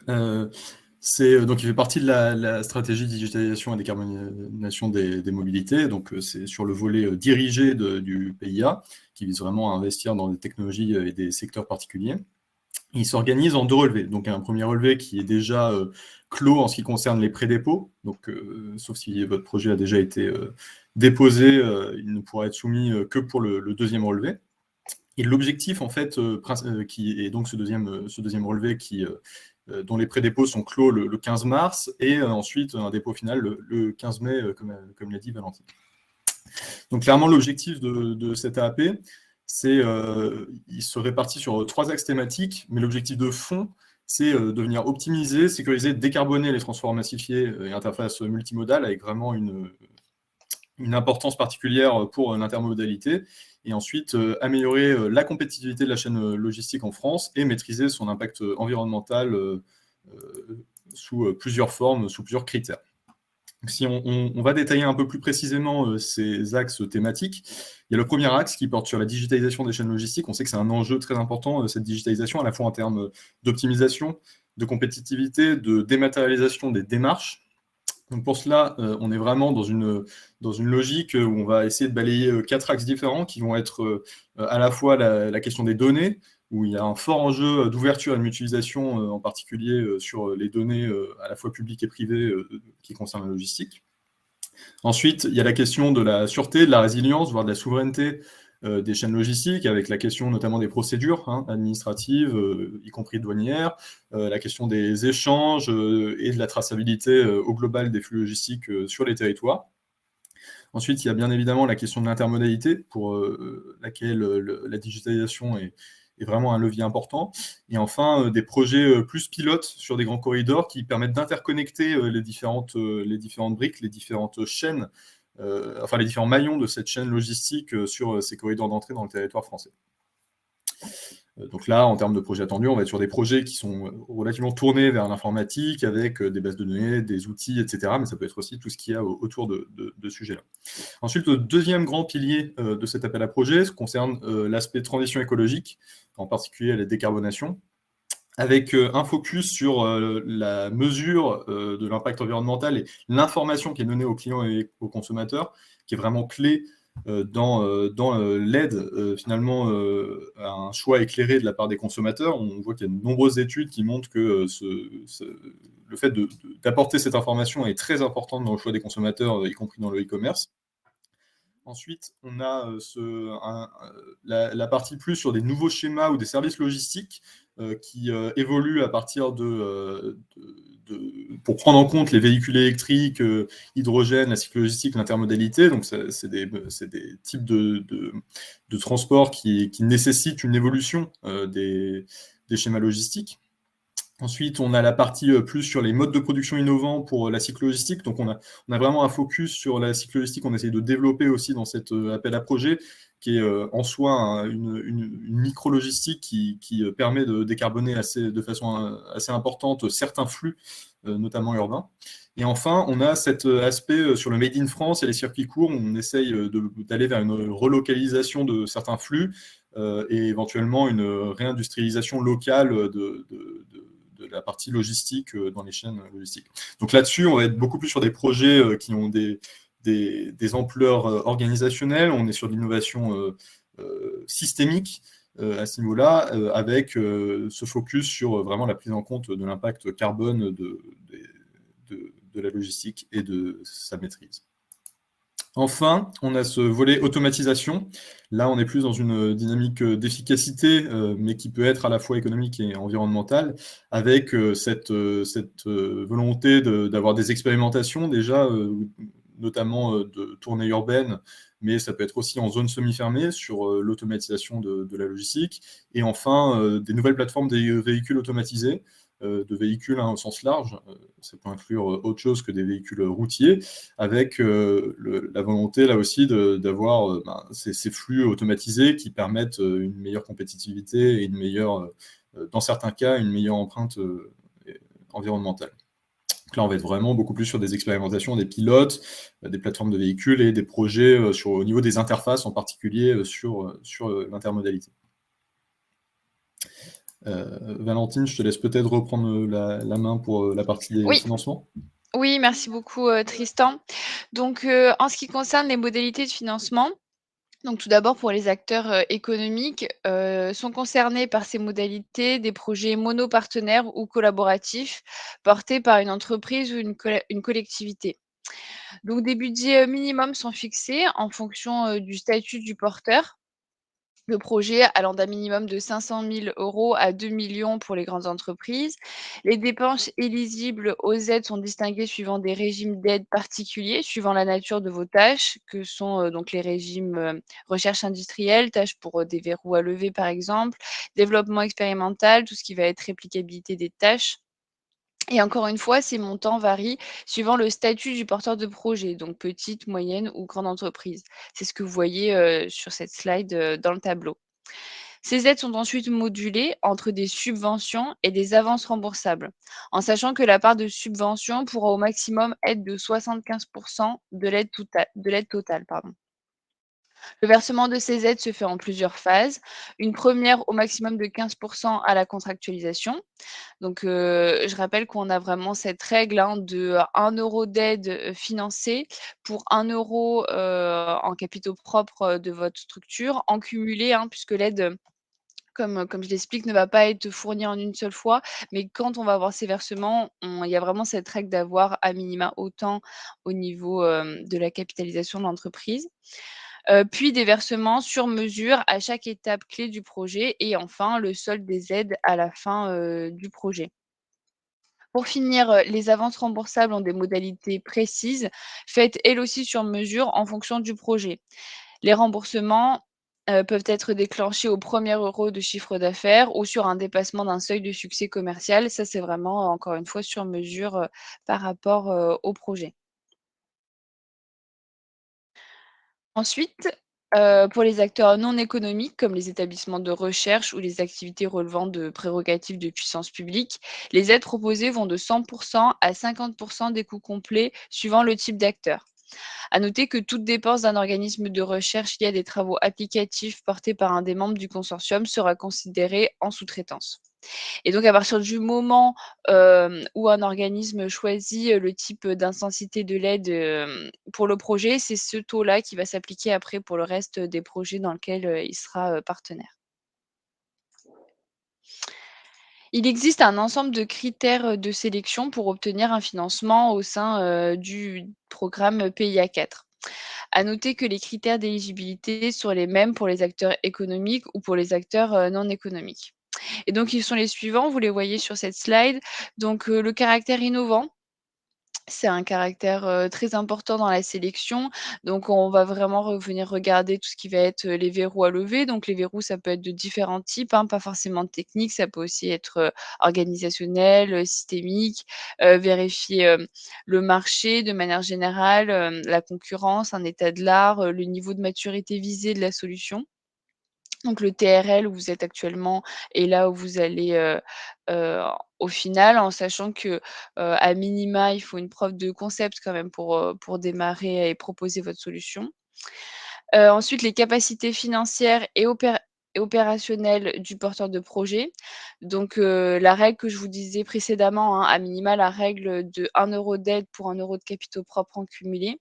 Donc, il fait partie de la stratégie de digitalisation et décarbonation des mobilités. Donc, c'est sur le volet dirigé du PIA, qui vise vraiment à investir dans des technologies et des secteurs particuliers. Il s'organise en 2 relevés. Donc, un premier relevé qui est déjà clos en ce qui concerne les pré-dépôts. Donc, sauf si votre projet a déjà été déposé, il ne pourra être soumis que pour le deuxième relevé. Et l'objectif, en fait, qui est donc ce deuxième relevé dont les pré-dépôts sont clos le 15 mars et ensuite un dépôt final le 15 mai, comme l'a dit Valentine. Donc, clairement, l'objectif de cette AAP, il se répartit sur 3 axes thématiques, mais l'objectif de fond, c'est de venir optimiser, sécuriser, décarboner les transports massifiés et interfaces multimodales avec vraiment une importance particulière pour l'intermodalité, et ensuite améliorer la compétitivité de la chaîne logistique en France et maîtriser son impact environnemental sous plusieurs formes, sous plusieurs critères. Donc, si on va détailler un peu plus précisément ces axes thématiques, il y a le premier axe qui porte sur la digitalisation des chaînes logistiques. On sait que c'est un enjeu très important, cette digitalisation, à la fois en termes d'optimisation, de compétitivité, de dématérialisation des démarches. Donc pour cela, on est vraiment dans une logique où on va essayer de balayer 4 axes différents qui vont être à la fois la question des données, où il y a un fort enjeu d'ouverture et de mutualisation, en particulier sur les données à la fois publiques et privées qui concernent la logistique. Ensuite, il y a la question de la sûreté, de la résilience, voire de la souveraineté des chaînes logistiques, avec la question notamment des procédures administratives, y compris douanières, la question des échanges et de la traçabilité au global des flux logistiques sur les territoires. Ensuite, il y a bien évidemment la question de l'intermodalité, pour laquelle la digitalisation est vraiment un levier important. Et enfin, des projets plus pilotes sur des grands corridors qui permettent d'interconnecter les différentes briques, les différentes chaînes, les différents maillons de cette chaîne logistique sur ces corridors d'entrée dans le territoire français. Donc là, en termes de projets attendus, on va être sur des projets qui sont relativement tournés vers l'informatique, avec des bases de données, des outils, etc. Mais ça peut être aussi tout ce qu'il y a autour de ce sujet-là. Ensuite, le deuxième grand pilier de cet appel à projet concerne l'aspect transition écologique, en particulier la décarbonation, avec un focus sur la mesure de l'impact environnemental et l'information qui est donnée aux clients et aux consommateurs, qui est vraiment clé dans l'aide finalement à un choix éclairé de la part des consommateurs. On voit qu'il y a de nombreuses études qui montrent que le fait d'apporter cette information est très important dans le choix des consommateurs, y compris dans le e-commerce. Ensuite, on a la partie plus sur des nouveaux schémas ou des services logistiques qui évoluent à partir pour prendre en compte les véhicules électriques, hydrogène, la cyclo-logistique, l'intermodalité. Donc, c'est des types de transports qui nécessitent une évolution des schémas logistiques. Ensuite, on a la partie plus sur les modes de production innovants pour la cyclo-logistique. Donc, on a vraiment un focus sur la cyclo-logistique qu'on essaie de développer aussi dans cet appel à projet, qui est en soi une micro-logistique qui permet de décarboner de façon assez importante certains flux, notamment urbains. Et enfin, on a cet aspect sur le Made in France et les circuits courts, où on essaye d'aller vers une relocalisation de certains flux et éventuellement une réindustrialisation locale de la partie logistique dans les chaînes logistiques. Donc là-dessus, on va être beaucoup plus sur des projets qui ont des ampleurs organisationnelles. On est sur de l'innovation systémique à ce niveau-là, avec ce focus sur vraiment la prise en compte de l'impact carbone de la logistique et de sa maîtrise. Enfin, on a ce volet automatisation. Là, on est plus dans une dynamique d'efficacité, mais qui peut être à la fois économique et environnementale, avec cette volonté d'avoir des expérimentations déjà, notamment de tournées urbaines, mais ça peut être aussi en zone semi-fermée sur l'automatisation de la logistique. Et enfin, des nouvelles plateformes des véhicules automatisés, de véhicules au sens large, ça peut inclure autre chose que des véhicules routiers, avec la volonté là aussi d'avoir ces flux automatisés qui permettent une meilleure compétitivité et une meilleure, dans certains cas, une meilleure empreinte environnementale. Donc là, on va être vraiment beaucoup plus sur des expérimentations, des pilotes, des plateformes de véhicules et des projets au niveau des interfaces, en particulier sur l'intermodalité. Valentine, je te laisse peut-être reprendre la main pour la partie des financements. Oui, merci beaucoup Tristan. Donc, en ce qui concerne les modalités de financement, donc tout d'abord pour les acteurs économiques, sont concernés par ces modalités des projets monopartenaires ou collaboratifs portés par une entreprise ou une collectivité. Donc des budgets minimums sont fixés en fonction du statut du porteur. Le projet allant d'un minimum de 500 000 € à 2 millions pour les grandes entreprises. Les dépenses éligibles aux aides sont distinguées suivant des régimes d'aide particuliers, suivant la nature de vos tâches, que sont donc les régimes recherche industrielle, tâches pour des verrous à lever par exemple, développement expérimental, tout ce qui va être réplicabilité des tâches. Et encore une fois, ces montants varient suivant le statut du porteur de projet, donc petite, moyenne ou grande entreprise. C'est ce que vous voyez sur cette slide dans le tableau. Ces aides sont ensuite modulées entre des subventions et des avances remboursables, en sachant que la part de subvention pourra au maximum être de 75% de l'aide totale. Le versement de ces aides se fait en plusieurs phases. Une première au maximum de 15% à la contractualisation. Donc, je rappelle qu'on a vraiment cette règle de 1 € d'aide financée pour 1 € en capitaux propres de votre structure, en cumulé, puisque l'aide, comme je l'explique, ne va pas être fournie en une seule fois. Mais quand on va avoir ces versements, il y a vraiment cette règle d'avoir à minima autant au niveau de la capitalisation de l'entreprise. Puis des versements sur mesure à chaque étape clé du projet et enfin le solde des aides à la fin du projet. Pour finir, les avances remboursables ont des modalités précises, faites elles aussi sur mesure en fonction du projet. Les remboursements, peuvent être déclenchés au premier euro de chiffre d'affaires ou sur un dépassement d'un seuil de succès commercial. Ça, c'est vraiment, encore une fois, sur mesure, par rapport, au projet. Ensuite, pour les acteurs non économiques, comme les établissements de recherche ou les activités relevant de prérogatives de puissance publique, les aides proposées vont de 100 à 50 des coûts complets suivant le type d'acteur. À noter que toute dépense d'un organisme de recherche liée à des travaux applicatifs portés par un des membres du consortium sera considérée en sous-traitance. Et donc à partir du moment, où un organisme choisit, le type d'intensité de l'aide, pour le projet, c'est ce taux-là qui va s'appliquer après pour le reste des projets dans lesquels, il sera, partenaire. Il existe un ensemble de critères, de sélection pour obtenir un financement au sein, du programme PIA 4. À noter que les critères d'éligibilité sont les mêmes pour les acteurs économiques ou pour les acteurs, non économiques. Et donc ils sont les suivants, vous les voyez sur cette slide. Donc, le caractère innovant, c'est un caractère, très important dans la sélection. Donc on va vraiment venir regarder tout ce qui va être, les verrous à lever. Donc les verrous, ça peut être de différents types, pas forcément techniques. Ça peut aussi être, organisationnel, systémique, vérifier, le marché de manière générale, la concurrence, un état de l'art, le niveau de maturité visé de la solution. Donc le TRL où vous êtes actuellement et là où vous allez, heu, au final, en sachant que, à minima, il faut une preuve de concept quand même pour démarrer et proposer votre solution. Ensuite, les capacités financières et opérationnelles du porteur de projet. Donc, la règle que je vous disais précédemment, à minima la règle de 1 € d'aide pour 1 € de capitaux propres en cumulé.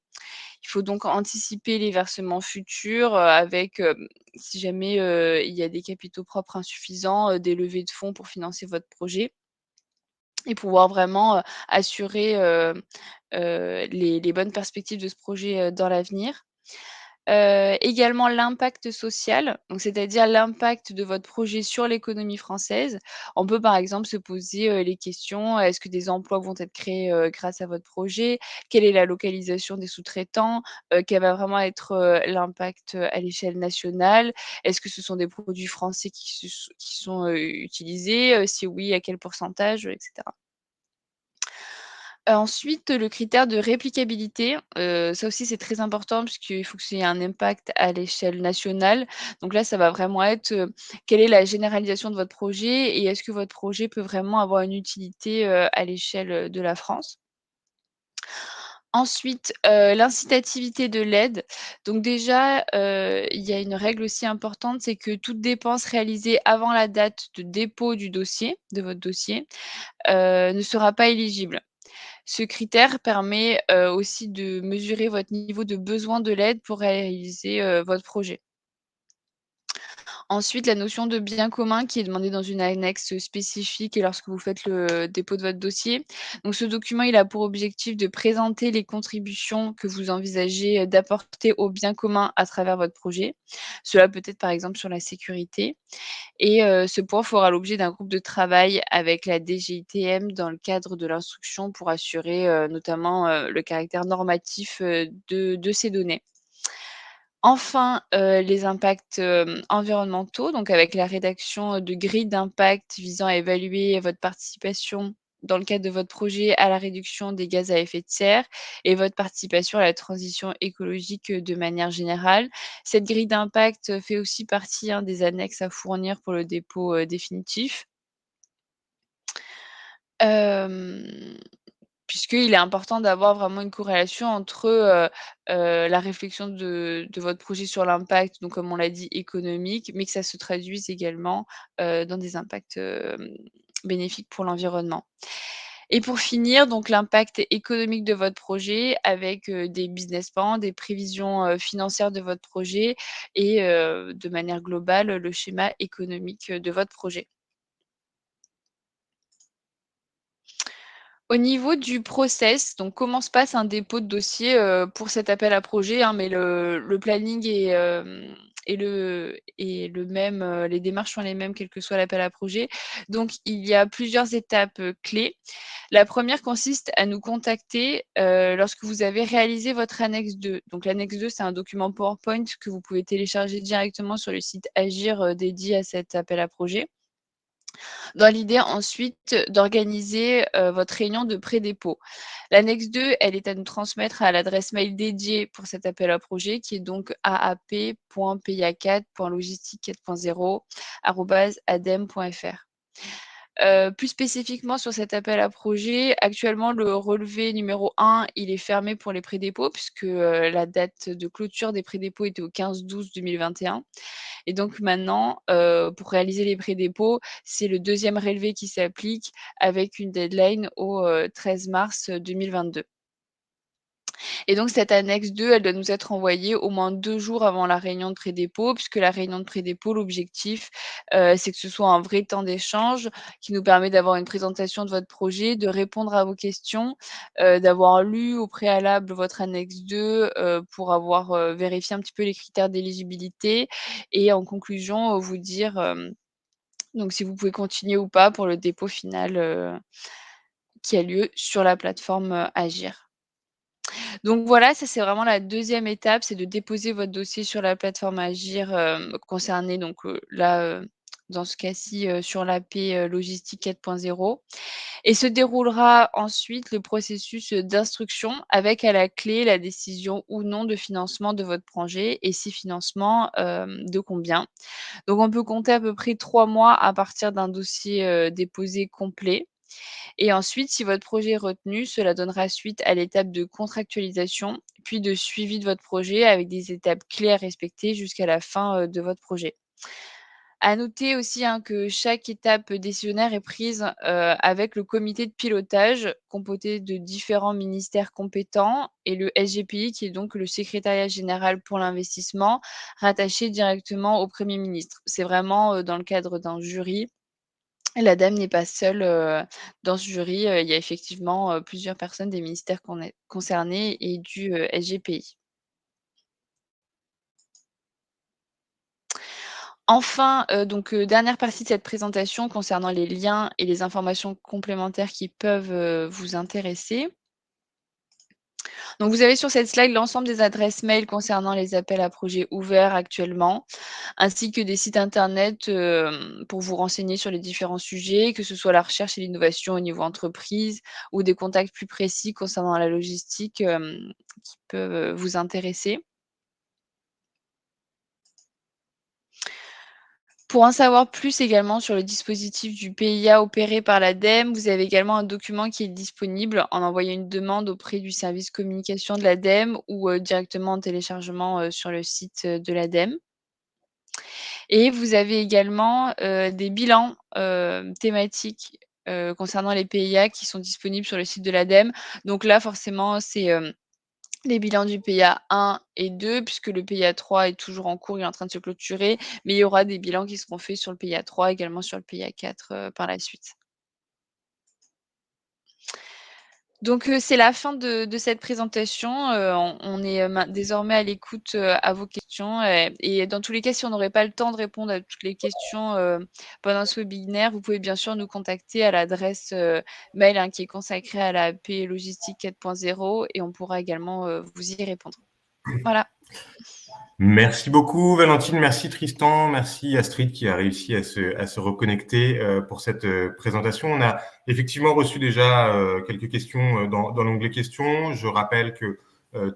Il faut donc anticiper les versements futurs, avec, si jamais, il y a des capitaux propres insuffisants, des levées de fonds pour financer votre projet. et pouvoir vraiment, assurer, les bonnes perspectives de ce projet, dans l'avenir. Également l'impact social, donc c'est-à-dire l'impact de votre projet sur l'économie française. On peut par exemple se poser, les questions: «Est-ce que des emplois vont être créés, grâce à votre projet? Quelle est la localisation des sous-traitants? Quel va vraiment être, l'impact, à l'échelle nationale? Est-ce que ce sont des produits français qui sont, utilisés? Si oui, à quel pourcentage?» et cetera. Ensuite, le critère de réplicabilité, ça aussi c'est très important puisqu'il faut que ça ait un impact à l'échelle nationale. Donc là, ça va vraiment être, quelle est la généralisation de votre projet et est-ce que votre projet peut vraiment avoir une utilité, à l'échelle, de la France? Ensuite, l'incitativité de l'aide. Donc déjà, il y a une règle aussi importante, c'est que toute dépense réalisée avant la date de dépôt du dossier, de votre dossier, ne sera pas éligible. Ce critère permet, aussi de mesurer votre niveau de besoin de l'aide pour réaliser, votre projet. Ensuite, la notion de bien commun qui est demandée dans une annexe spécifique et lorsque vous faites le dépôt de votre dossier. Donc ce document, il a pour objectif de présenter les contributions que vous envisagez, d'apporter au bien commun à travers votre projet. Cela peut être par exemple sur la sécurité et ce point fera l'objet d'un groupe de travail avec la DGITM dans le cadre de l'instruction pour assurer, notamment, le caractère normatif, de ces données. Enfin, les impacts, environnementaux, donc avec la rédaction, de grilles d'impact visant à évaluer votre participation dans le cadre de votre projet à la réduction des gaz à effet de serre et votre participation à la transition écologique, de manière générale. Cette grille d'impact, fait aussi partie, hein, des annexes à fournir pour le dépôt, définitif. Hem Puisqu'il est important d'avoir vraiment une corrélation entre, la réflexion de votre projet sur l'impact, donc comme on l'a dit économique, mais que ça se traduise également, dans des impacts, bénéfiques pour l'environnement. Et pour finir, donc l'impact économique de votre projet avec, des business plans, des prévisions, financières de votre projet et de manière globale, le schéma économique, de votre projet. Au niveau du process, donc comment se passe un dépôt de dossier, pour cet appel à projet, hein, mais le planning est le même, les démarches sont les mêmes quel que soit l'appel à projet. Donc il y a plusieurs étapes, clés. La première consiste à nous contacter, lorsque vous avez réalisé votre annexe 2. Donc l'annexe 2, c'est un document PowerPoint que vous pouvez télécharger directement sur le site Agir, dédié à cet appel à projet. Dans l'idée ensuite d'organiser, votre réunion de pré-dépôt. L'annexe 2, elle est à nous transmettre à l'adresse mail dédiée pour cet appel à projet qui est donc aap.pia4.logistique4.0@adem.fr. Plus spécifiquement sur cet appel à projet, actuellement le relevé numéro 1, il est fermé pour les pré-dépôts puisque, la date de clôture des pré-dépôts était au 15/12/2021 et donc maintenant, pour réaliser les pré-dépôts, c'est le deuxième relevé qui s'applique avec une deadline au, 13 mars, 2022. Et donc cette annexe 2, elle doit nous être envoyée au moins 2 jours avant la réunion de pré-dépôt, puisque la réunion de pré-dépôt, l'objectif, c'est que ce soit un vrai temps d'échange qui nous permet d'avoir une présentation de votre projet, de répondre à vos questions, d'avoir lu au préalable votre annexe 2, pour avoir, vérifié un petit peu les critères d'éligibilité et en conclusion, vous dire, donc si vous pouvez continuer ou pas pour le dépôt final, qui a lieu sur la plateforme, Agir. Donc voilà, ça c'est vraiment la deuxième étape, c'est de déposer votre dossier sur la plateforme Agir, concernée donc, là, dans ce cas-ci, sur l'AP, Logistique 4.0 et se déroulera ensuite le processus, d'instruction avec à la clé la décision ou non de financement de votre projet et si financement, de combien. Donc on peut compter à peu près 3 mois à partir d'un dossier, déposé complet. Et ensuite, si votre projet est retenu, cela donnera suite à l'étape de contractualisation, puis de suivi de votre projet avec des étapes clés à respecter jusqu'à la fin, de votre projet. À noter aussi, hein, que chaque étape décisionnaire est prise, avec le comité de pilotage composé de différents ministères compétents et le SGPI qui est donc le secrétariat général pour l'investissement, rattaché directement au Premier ministre. C'est vraiment, dans le cadre d'un jury L'ADEME n'est pas seule dans ce jury. Il y a effectivement plusieurs personnes des ministères concernés et du SGPI. Enfin, dernière partie de cette présentation concernant les liens et les informations complémentaires qui peuvent vous intéresser. Donc, vous avez sur cette slide l'ensemble des adresses mail concernant les appels à projets ouverts actuellement, ainsi que des sites internet pour vous renseigner sur les différents sujets, que ce soit la recherche et l'innovation au niveau entreprise ou des contacts plus précis concernant la logistique qui peuvent vous intéresser. Pour en savoir plus également sur le dispositif du PIA opéré par l'ADEME, vous avez également un document qui est disponible en envoyant une demande auprès du service communication de l'ADEME ou directement en téléchargement sur le site de l'ADEME. Et vous avez également des bilans thématiques concernant les PIA qui sont disponibles sur le site de l'ADEME. Donc là, forcément, c'est les bilans du PIA 1 et 2, puisque le PIA 3 est toujours en cours, il est en train de se clôturer, mais il y aura des bilans qui seront faits sur le PIA 3, également sur le PIA 4 par la suite. Donc, c'est la fin de cette présentation. On est désormais à l'écoute à vos questions. Et dans tous les cas, si on n'aurait pas le temps de répondre à toutes les questions pendant ce webinaire, vous pouvez bien sûr nous contacter à l'adresse mail qui est consacrée à la PE Logistique 4.0 et on pourra également vous y répondre. Voilà. Merci beaucoup Valentine, merci Tristan, merci Astrid qui a réussi à se reconnecter pour cette présentation. On a effectivement reçu déjà quelques questions dans l'onglet questions. Je rappelle que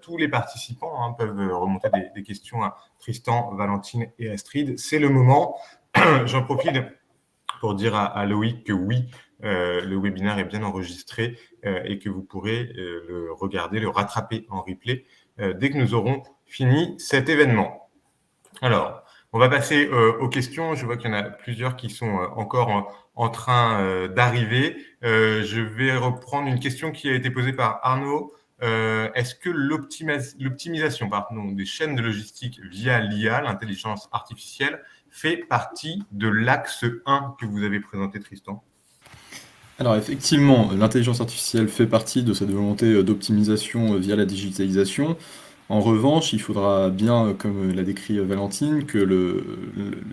tous les participants peuvent remonter des questions à Tristan, Valentine et Astrid. C'est le moment. J'en profite pour dire à Loïc que oui, le webinaire est bien enregistré et que vous pourrez le regarder, le rattraper en replay dès que nous aurons fini cet événement. Alors, on va passer aux questions. Je vois qu'il y en a plusieurs qui sont encore en train d'arriver. Je vais reprendre une question qui a été posée par Arnaud. Est-ce que l'optimisation des chaînes de logistique via l'IA, l'intelligence artificielle, fait partie de l'axe 1 que vous avez présenté, Tristan ? Alors effectivement, l'intelligence artificielle fait partie de cette volonté d'optimisation via la digitalisation. En revanche, il faudra bien, comme l'a décrit Valentine, que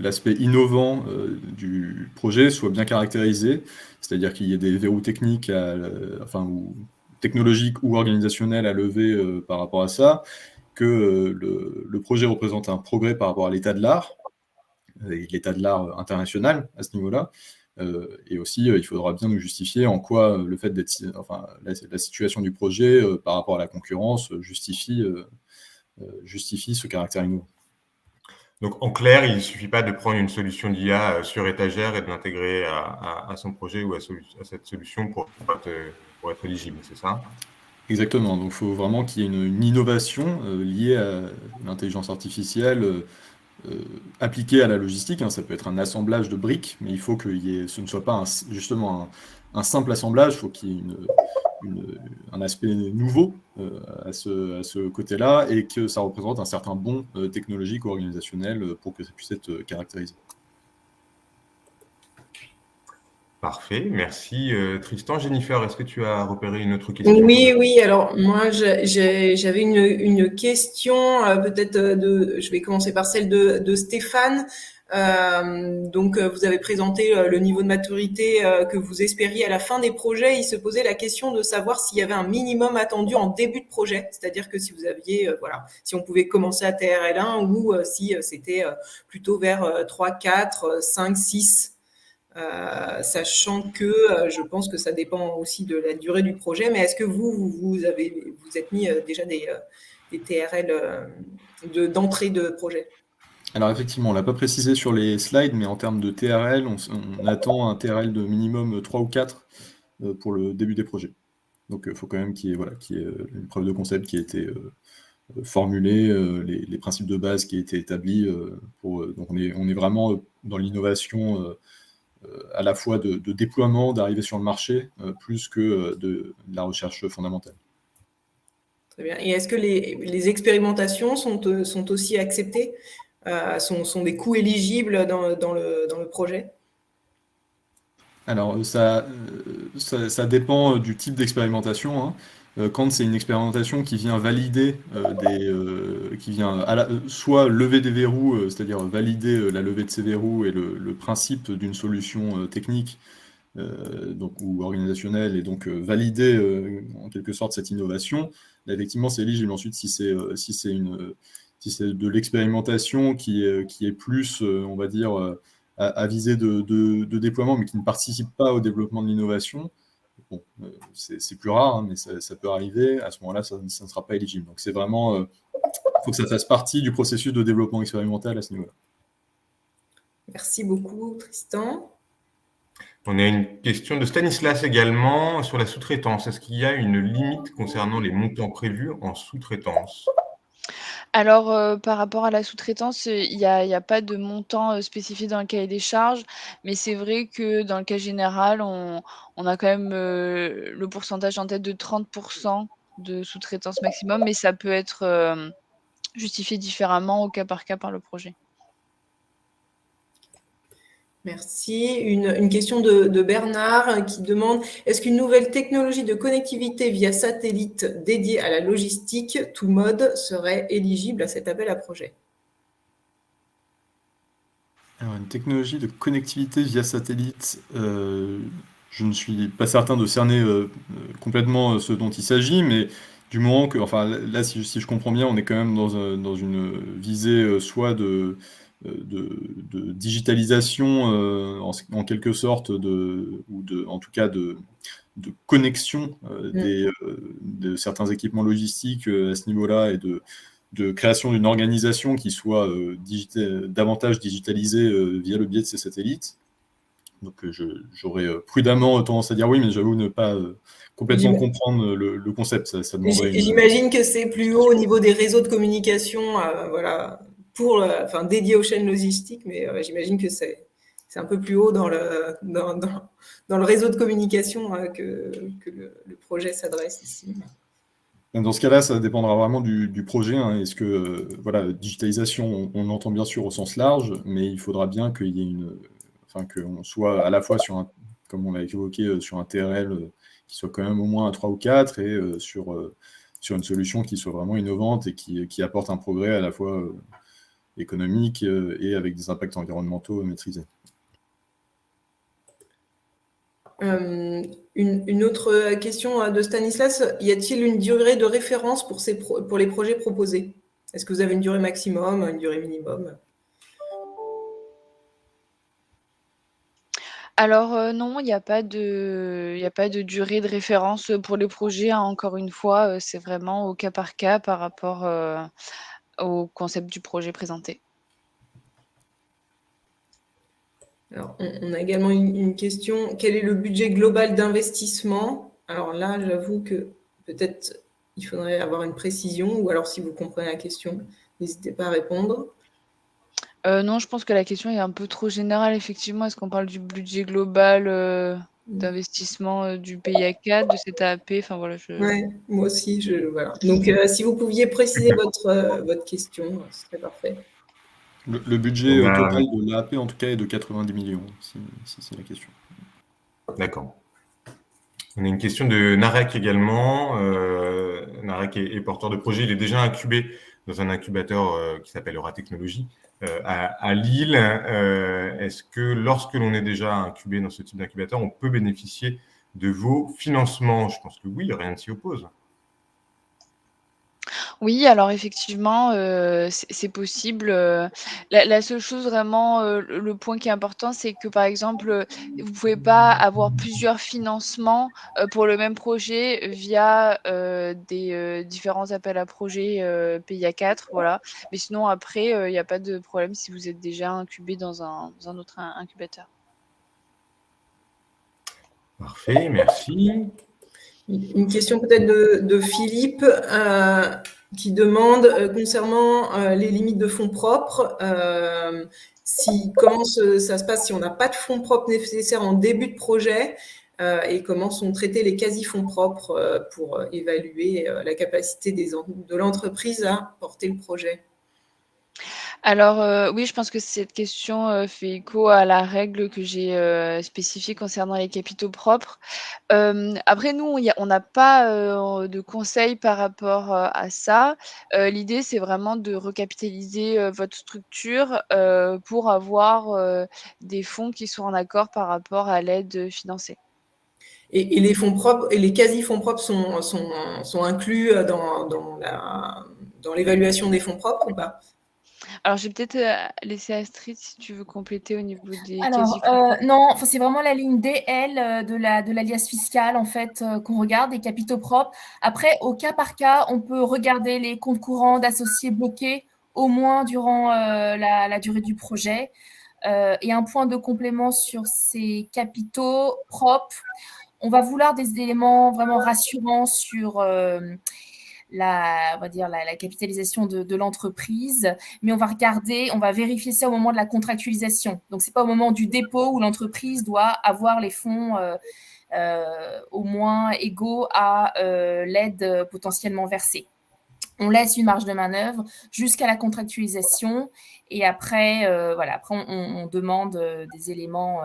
l'aspect innovant du projet soit bien caractérisé, c'est-à-dire qu'il y ait des verrous techniques, ou technologiques ou organisationnels à lever par rapport à ça, que le projet représente un progrès par rapport à l'état de l'art, et l'état de l'art international à ce niveau-là. Et aussi, il faudra bien nous justifier en quoi le fait d'être, la situation du projet par rapport à la concurrence justifie ce caractère innovant. Donc, en clair, il ne suffit pas de prendre une solution d'IA sur étagère et de l'intégrer à son projet ou à cette solution pour être éligible, c'est ça ? Exactement. Donc, il faut vraiment qu'il y ait une innovation liée à l'intelligence artificielle appliquée à la logistique. Ça peut être un assemblage de briques, mais il faut que ce ne soit pas justement un simple assemblage. Il faut qu'il y ait un aspect nouveau à ce côté-là et que ça représente un certain bond technologique ou organisationnel pour que ça puisse être caractérisé. Parfait, merci Tristan. Jennifer, est-ce que tu as repéré une autre question ? Oui. Alors moi, j'avais une question, peut-être je vais commencer par celle de Stéphane. Donc, vous avez présenté le niveau de maturité que vous espériez à la fin des projets. Il se posait la question de savoir s'il y avait un minimum attendu en début de projet, c'est-à-dire que si vous aviez, si on pouvait commencer à TRL1 ou si c'était plutôt vers 3, 4, 5, 6. Sachant que je pense que ça dépend aussi de la durée du projet, mais est-ce que vous êtes mis déjà des TRL d'entrée de projet ? Alors effectivement, on ne l'a pas précisé sur les slides, mais en termes de TRL, on attend un TRL de minimum 3 ou 4 pour le début des projets. Donc il faut quand même qu'il y ait une preuve de concept qui a été formulée, les principes de base qui a été établis. Donc on est vraiment dans l'innovation à la fois de déploiement, d'arrivée sur le marché, plus que de la recherche fondamentale. Très bien. Et est-ce que les expérimentations sont aussi acceptées, sont des coûts éligibles dans le projet ? Alors, ça dépend du type d'expérimentation, hein. Quand c'est une expérimentation qui vient valider qui vient soit lever des verrous, c'est-à-dire valider la levée de ces verrous et le principe d'une solution technique ou organisationnelle, et donc valider en quelque sorte cette innovation, là, effectivement, c'est éligible. Ensuite, si c'est de l'expérimentation qui est plus, on va dire, à visée de déploiement, mais qui ne participe pas au développement de l'innovation, bon, c'est plus rare, hein, mais ça peut arriver. À ce moment-là, ça ne sera pas éligible. Donc, c'est vraiment, il faut que ça fasse partie du processus de développement expérimental à ce niveau-là. Merci beaucoup, Tristan. On a une question de Stanislas également sur la sous-traitance. Est-ce qu'il y a une limite concernant les montants prévus en sous-traitance? Alors, par rapport à la sous-traitance, il y a pas de montant spécifié dans le cahier des charges, mais c'est vrai que dans le cas général, on a quand même le pourcentage en tête de 30 de sous-traitance maximum, mais ça peut être justifié différemment au cas par cas par le projet. Merci. Une question de Bernard qui demande: est-ce qu'une nouvelle technologie de connectivité via satellite dédiée à la logistique, tout mode, serait éligible à cet appel à projet? Alors, une technologie de connectivité via satellite, je ne suis pas certain de cerner complètement ce dont il s'agit, mais du moment que, enfin là, si je comprends bien, on est quand même dans une visée soit de digitalisation en quelque sorte, en tout cas de connexion de certains équipements logistiques à ce niveau-là, et de création d'une organisation qui soit davantage digitalisée via le biais de ces satellites. Donc j'aurais prudemment tendance à dire oui, mais j'avoue ne pas complètement comprendre le concept. Ça demanderait J'imagine que c'est plus haut au niveau des réseaux de communication, voilà, dédiés aux chaînes logistiques, mais j'imagine que c'est un peu plus haut dans le réseau de communication que le projet s'adresse ici. Dans ce cas-là, ça dépendra vraiment du projet, hein. Est-ce que, voilà, digitalisation, on entend bien sûr au sens large, mais il faudra bien qu'il y ait qu'on soit à la fois comme on l'a évoqué, sur un TRL qui soit quand même au moins à 3 ou 4, et sur une solution qui soit vraiment innovante et qui apporte un progrès à la fois économique et avec des impacts environnementaux maîtrisés. Une autre question de Stanislas: y a-t-il une durée de référence pour les projets proposés? Est-ce que vous avez une durée maximum, une durée minimum? Alors, non, il n'y a pas de durée de référence pour les projets, hein. Encore une fois, c'est vraiment au cas par cas par rapport au concept du projet présenté. Alors, on a également une question: quel est le budget global d'investissement? Alors là, j'avoue que peut-être il faudrait avoir une précision, ou alors si vous comprenez la question, n'hésitez pas à répondre. Non, je pense que la question est un peu trop générale, effectivement. Est-ce qu'on parle du budget global d'investissement du PIA4, de cet AAP? Enfin voilà, Ouais, moi aussi, voilà. Donc, si vous pouviez préciser votre question, ce serait parfait. Le budget total de l'AAP, en tout cas, est de 90 millions, si c'est la question. D'accord. On a une question de Narek également. Narek est porteur de projet. Il est déjà incubé dans un incubateur qui s'appelle Aura Technologies à Lille. Est-ce que lorsque l'on est déjà incubé dans ce type d'incubateur, on peut bénéficier de vos financements? Je pense que oui, rien ne s'y oppose. Oui, alors effectivement, c'est possible. La seule chose vraiment, le point qui est important, c'est que, par exemple, vous pouvez pas avoir plusieurs financements pour le même projet via des différents appels à projets PIA4, voilà. Mais sinon, après, il n'y a pas de problème si vous êtes déjà incubé dans un autre incubateur. Parfait, merci. Une question peut-être de Philippe qui demande concernant les limites de fonds propres, comment ça se passe si on n'a pas de fonds propres nécessaires en début de projet, et comment sont traités les quasi-fonds propres pour évaluer la capacité de l'entreprise à porter le projet. Alors, oui, je pense que cette question, fait écho à la règle que j'ai, spécifiée concernant les capitaux propres. Après nous, on n'a pas, de conseils par rapport, à ça. L'idée, c'est vraiment de recapitaliser, votre structure, pour avoir, des fonds qui sont en accord par rapport à l'aide, financée. Et les fonds propres et les quasi-fonds propres sont inclus dans l'évaluation des fonds propres ou pas? Alors, je vais peut-être, laisser Astrid si tu veux compléter au niveau des Alors, quasi-fonds propres. non, enfin, c'est vraiment la ligne DL de l'alias fiscal, en fait, qu'on regarde, des capitaux propres. Après, au cas par cas, on peut regarder les comptes courants d'associés bloqués, au moins durant la durée du projet. Et un point de complément sur ces capitaux propres, on va vouloir des éléments vraiment rassurants sur on va dire la capitalisation de l'entreprise, mais on va vérifier ça au moment de la contractualisation. Donc, c'est pas au moment du dépôt où l'entreprise doit avoir les fonds au moins égaux à l'aide potentiellement versée. On laisse une marge de manœuvre jusqu'à la contractualisation et après, après on demande des éléments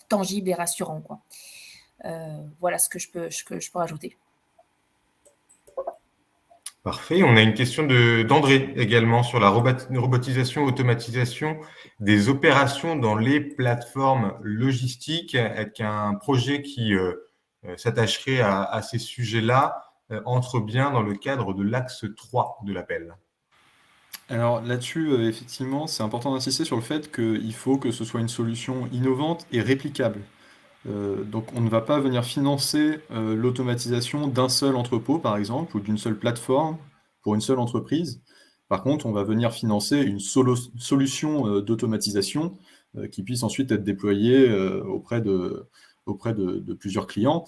tangibles et rassurants, quoi. Voilà ce que je peux rajouter. Parfait. On a une question d'André également sur la robotisation, automatisation des opérations dans les plateformes logistiques. Est-ce qu'un projet qui s'attacherait à ces sujets-là entre bien dans le cadre de l'axe 3 de l'appel? Alors là-dessus, effectivement, c'est important d'insister sur le fait qu'il faut que ce soit une solution innovante et réplicable. Donc on ne va pas venir financer l'automatisation d'un seul entrepôt, par exemple, ou d'une seule plateforme pour une seule entreprise. Par contre, on va venir financer une solution d'automatisation qui puisse ensuite être déployée auprès de plusieurs clients.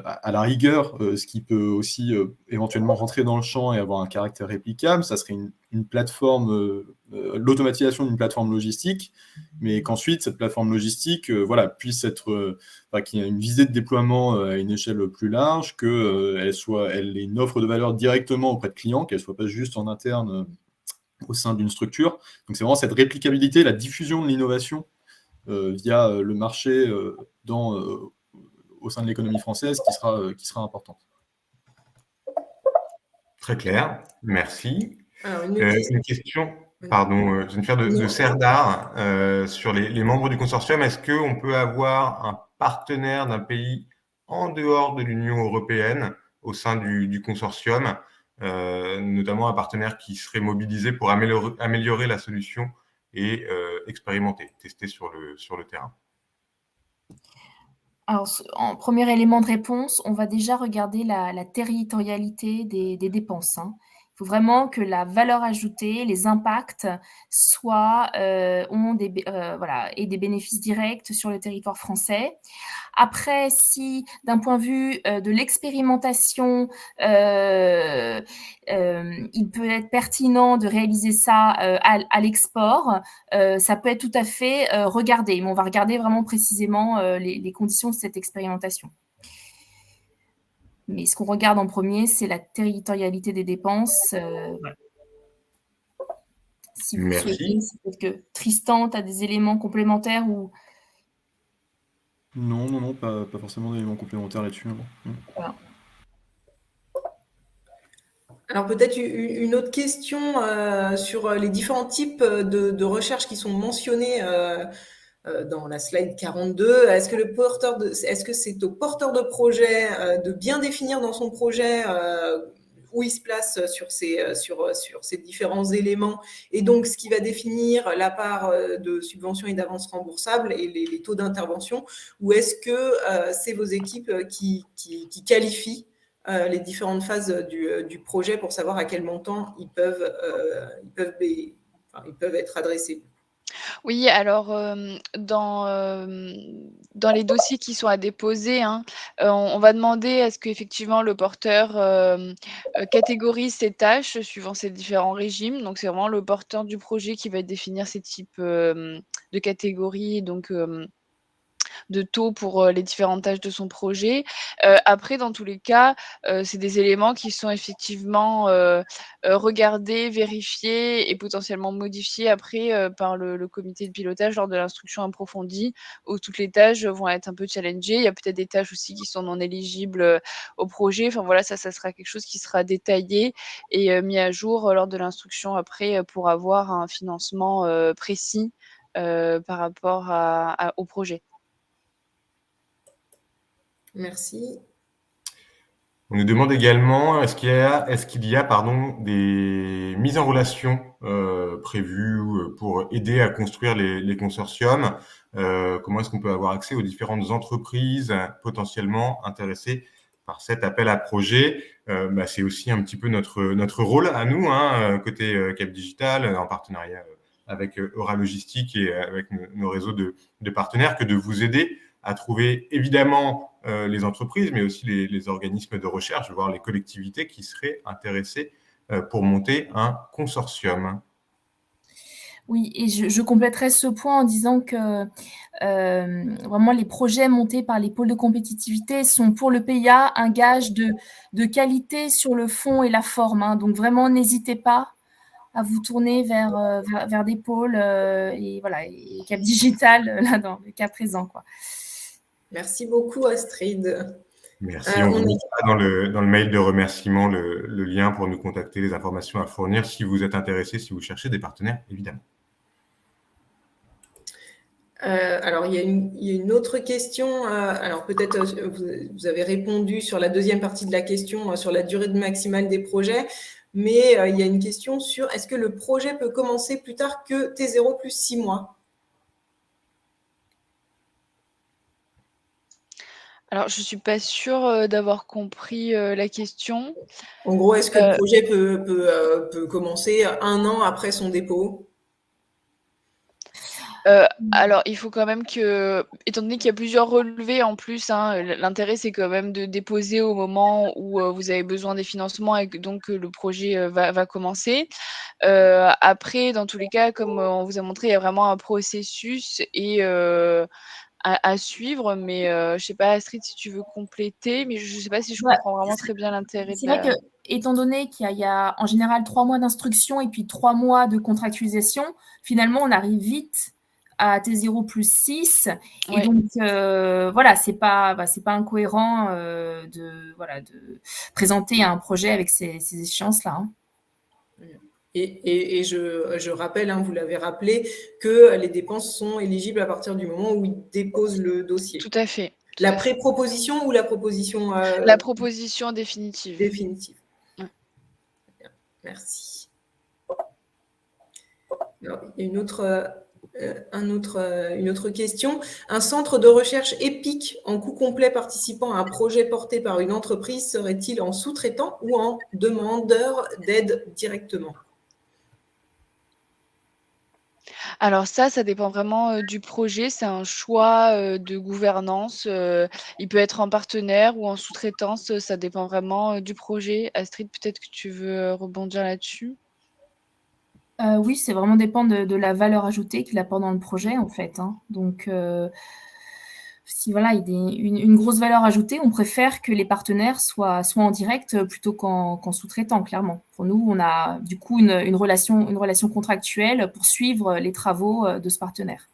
À la rigueur, ce qui peut aussi éventuellement rentrer dans le champ et avoir un caractère réplicable, ça serait une plateforme, l'automatisation d'une plateforme logistique, mais qu'ensuite cette plateforme logistique puisse être, qu'il y ait une visée de déploiement à une échelle plus large, qu'elle ait une offre de valeur directement auprès de clients, qu'elle ne soit pas juste en interne au sein d'une structure. Donc c'est vraiment cette réplicabilité, la diffusion de l'innovation via le marché au sein de l'économie française qui sera importante. Très clair, merci. Alors, une question, pardon, Jennifer de Serdar, sur les membres du consortium. Est-ce qu'on peut avoir un partenaire d'un pays en dehors de l'Union européenne au sein du consortium, notamment un partenaire qui serait mobilisé pour améliorer la solution et expérimenter, tester sur le terrain? Alors, en premier élément de réponse, on va déjà regarder la territorialité des dépenses, hein. Il faut vraiment que la valeur ajoutée, les impacts aient des bénéfices directs sur le territoire français. Après, si d'un point de vue de l'expérimentation, il peut être pertinent de réaliser ça à l'export, ça peut être tout à fait regardé. Mais on va regarder vraiment précisément les conditions de cette expérimentation. Mais ce qu'on regarde en premier, c'est la territorialité des dépenses. Voilà. Si vous souhaitez, c'est peut-être que Tristan, tu as des éléments complémentaires ou... Non, pas forcément d'éléments complémentaires là-dessus. Voilà. Alors peut-être une autre question sur les différents types de recherches qui sont mentionnés dans la slide 42. Est-ce que c'est au porteur de projet de bien définir dans son projet où il se place sur ces différents éléments, et donc ce qui va définir la part de subventions et d'avances remboursables et les taux d'intervention, ou est-ce que c'est vos équipes qui qualifient les différentes phases du projet pour savoir à quel montant ils peuvent être adressés? Oui, alors, dans les dossiers qui sont à déposer, hein, on va demander à ce qu'effectivement le porteur, catégorise ses tâches suivant ces différents régimes. Donc c'est vraiment le porteur du projet qui va définir ces types, de catégories, donc de taux pour les différentes tâches de son projet. Après, dans tous les cas, c'est des éléments qui sont effectivement regardés, vérifiés et potentiellement modifiés après par le comité de pilotage lors de l'instruction approfondie où toutes les tâches vont être un peu challengées. Il y a peut-être des tâches aussi qui sont non éligibles au projet. Enfin voilà, ça sera quelque chose qui sera détaillé et mis à jour lors de l'instruction après pour avoir un financement précis par rapport au projet. Merci. On nous demande également, est-ce qu'il y a des mises en relation prévues pour aider à construire les consortiums? Comment est-ce qu'on peut avoir accès aux différentes entreprises potentiellement intéressées par cet appel à projet? C'est aussi un petit peu notre rôle à nous, côté Cap Digital, en partenariat avec Eura Logistique et avec nos réseaux de partenaires, que de vous aider à trouver évidemment les entreprises, mais aussi les organismes de recherche, voire les collectivités qui seraient intéressées pour monter un consortium. Oui, et je compléterai ce point en disant que vraiment les projets montés par les pôles de compétitivité sont pour le PIA un gage de qualité sur le fond et la forme. Donc vraiment, n'hésitez pas à vous tourner vers des pôles et voilà, et Cap Digital là dans le cas présent, quoi. Merci beaucoup, Astrid. Merci. On vous mettra dans le mail de remerciement le lien pour nous contacter, les informations à fournir si vous êtes intéressé, si vous cherchez des partenaires, évidemment. Alors, il y a une autre question. Alors, peut-être vous avez répondu sur la deuxième partie de la question, sur la durée maximale des projets, mais il y a une question sur est-ce que le projet peut commencer plus tard que T0 plus 6 mois? Alors, je ne suis pas sûre d'avoir compris la question. En gros, est-ce que le projet peut commencer 1 an après son dépôt? Alors, il faut quand même que, étant donné qu'il y a plusieurs relevés en plus, l'intérêt, c'est quand même de déposer au moment où vous avez besoin des financements et que donc le projet va commencer. Après, dans tous les cas, comme on vous a montré, il y a vraiment un processus et à suivre, mais je ne sais pas, Astrid, si tu veux compléter, mais je ne sais pas si je comprends vraiment très bien l'intérêt de C'est vrai que, étant donné qu'il y a en général 3 mois d'instruction et puis 3 mois de contractualisation, finalement, on arrive vite à T0 plus 6. Et donc, voilà, c'est pas incohérent de présenter un projet avec ces échéances-là. Et je rappelle, vous l'avez rappelé, que les dépenses sont éligibles à partir du moment où ils déposent le dossier. Tout à fait. La pré-proposition ou la proposition La proposition définitive. Définitive. Ouais. Merci. Alors, il y a une autre question. Un centre de recherche EPIC en coût complet participant à un projet porté par une entreprise serait-il en sous-traitant ou en demandeur d'aide directement? Alors ça dépend vraiment du projet. C'est un choix de gouvernance. Il peut être en partenaire ou en sous-traitance. Ça dépend vraiment du projet. Astrid, peut-être que tu veux rebondir là-dessus? Oui, c'est vraiment dépendre de la valeur ajoutée qu'il apporte dans le projet, en fait. Donc, si voilà, il y a une grosse valeur ajoutée, on préfère que les partenaires soient en direct plutôt qu'en sous-traitant, clairement. Pour nous, on a du coup une relation contractuelle pour suivre les travaux de ce partenaire.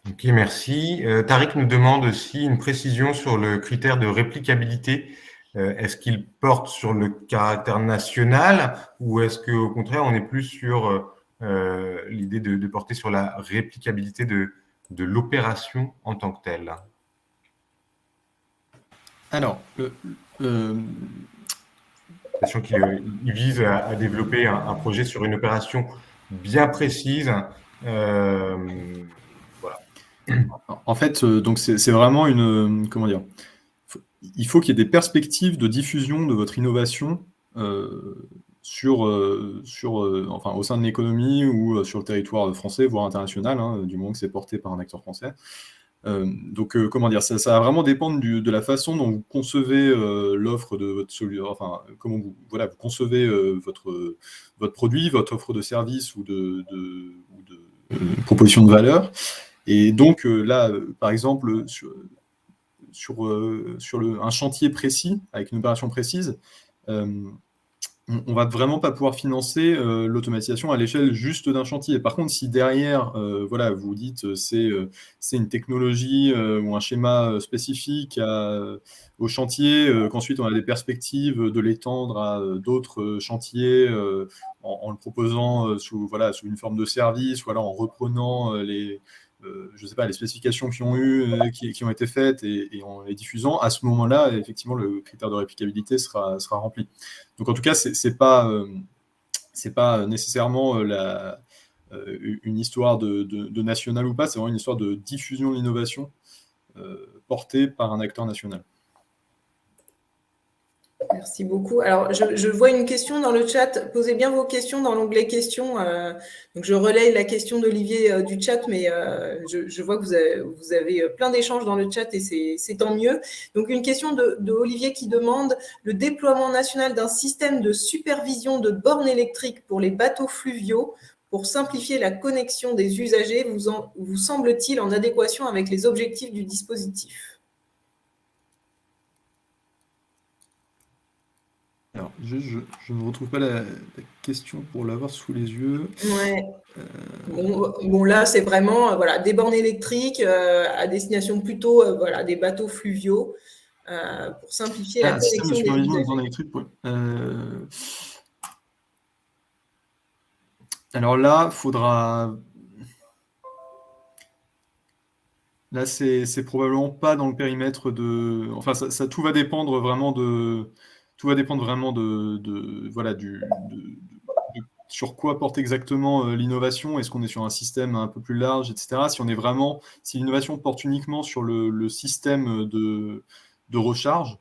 Ok, merci. Tariq nous demande aussi une précision sur le critère de réplicabilité. Est-ce qu'il porte sur le caractère national ou est-ce qu'au contraire, on est plus sur l'idée de porter sur la réplicabilité de l'opération en tant que telle? Alors, Sachant qu'il vise à développer un projet sur une opération bien précise. Voilà. En fait, donc c'est vraiment une, comment dire, il faut qu'il y ait des perspectives de diffusion de votre innovation enfin, au sein de l'économie ou sur le territoire français, voire international, du moment que c'est porté par un acteur français. Donc, comment dire, ça va vraiment dépendre de la façon dont vous concevez l'offre de votre solution, enfin, comment vous concevez votre produit, votre offre de service ou proposition de valeur. Et donc là, par exemple, sur un chantier précis, avec une opération précise, on va vraiment pas pouvoir financer l'automatisation à l'échelle juste d'un chantier. Par contre, si derrière, voilà, vous dites c'est une technologie ou un schéma spécifique au chantier, qu'ensuite on a des perspectives de l'étendre à d'autres chantiers en le proposant sous une forme de service, ou alors en reprenant je sais pas, les spécifications qui ont été faites et en les diffusant, à ce moment-là, effectivement, le critère de réplicabilité sera rempli. Donc, en tout cas, c'est pas nécessairement une histoire de national ou pas, c'est vraiment une histoire de diffusion de l'innovation portée par un acteur national. Merci beaucoup. Alors, je vois une question dans le chat. Posez bien vos questions dans l'onglet questions. Donc, je relaye la question d'Olivier du chat, mais je vois que vous avez plein d'échanges dans le chat et c'est tant mieux. Donc, une question de Olivier qui demande le déploiement national d'un système de supervision de bornes électriques pour les bateaux fluviaux pour simplifier la connexion des usagers vous semble-t-il en adéquation avec les objectifs du dispositif ? Alors, je ne retrouve pas la question pour l'avoir sous les yeux. Ouais. Bon, là, c'est vraiment des bornes électriques à destination plutôt des bateaux fluviaux pour simplifier la connexion des usagers. Bornes électriques. Alors là, faudra. Là, c'est probablement pas dans le périmètre de. Enfin, tout va dépendre vraiment de. Tout va dépendre vraiment sur quoi porte exactement l'innovation. Est-ce qu'on est sur un système un peu plus large, etc. Si l'innovation porte uniquement sur le système de recharge,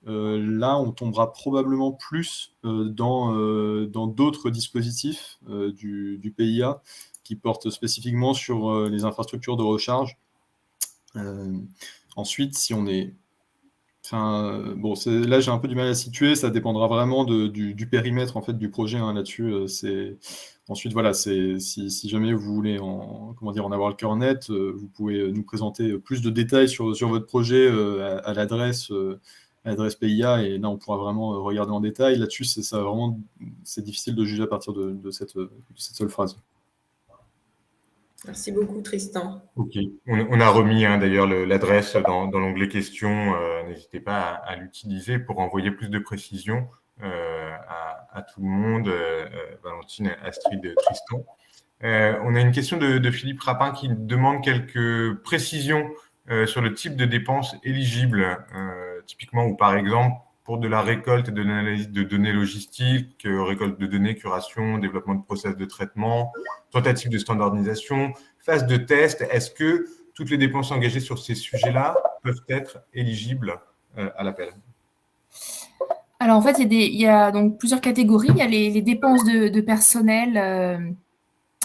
là, on tombera probablement plus dans d'autres dispositifs du PIA qui portent spécifiquement sur les infrastructures de recharge. Ensuite, si on est... là, j'ai un peu du mal à situer, ça dépendra vraiment du périmètre en fait, du projet là-dessus. Ensuite, voilà, si jamais vous voulez en avoir le cœur net, vous pouvez nous présenter plus de détails sur votre projet à l'adresse PIA, et là, on pourra vraiment regarder en détail. Là-dessus, c'est difficile de juger à partir de cette seule phrase. Merci beaucoup, Tristan. Ok, on a remis d'ailleurs l'adresse dans l'onglet questions. N'hésitez pas à l'utiliser pour envoyer plus de précisions à tout le monde, Valentine, Astrid, Tristan. On a une question de Philippe Rapin qui demande quelques précisions sur le type de dépenses éligibles, typiquement, ou par exemple, pour de la récolte et de l'analyse de données logistiques, récolte de données, curation, développement de process de traitement, tentative de standardisation, phase de test. Est-ce que toutes les dépenses engagées sur ces sujets-là peuvent être éligibles à l'appel ? Alors, en fait, il y a donc plusieurs catégories. Il y a les dépenses de personnel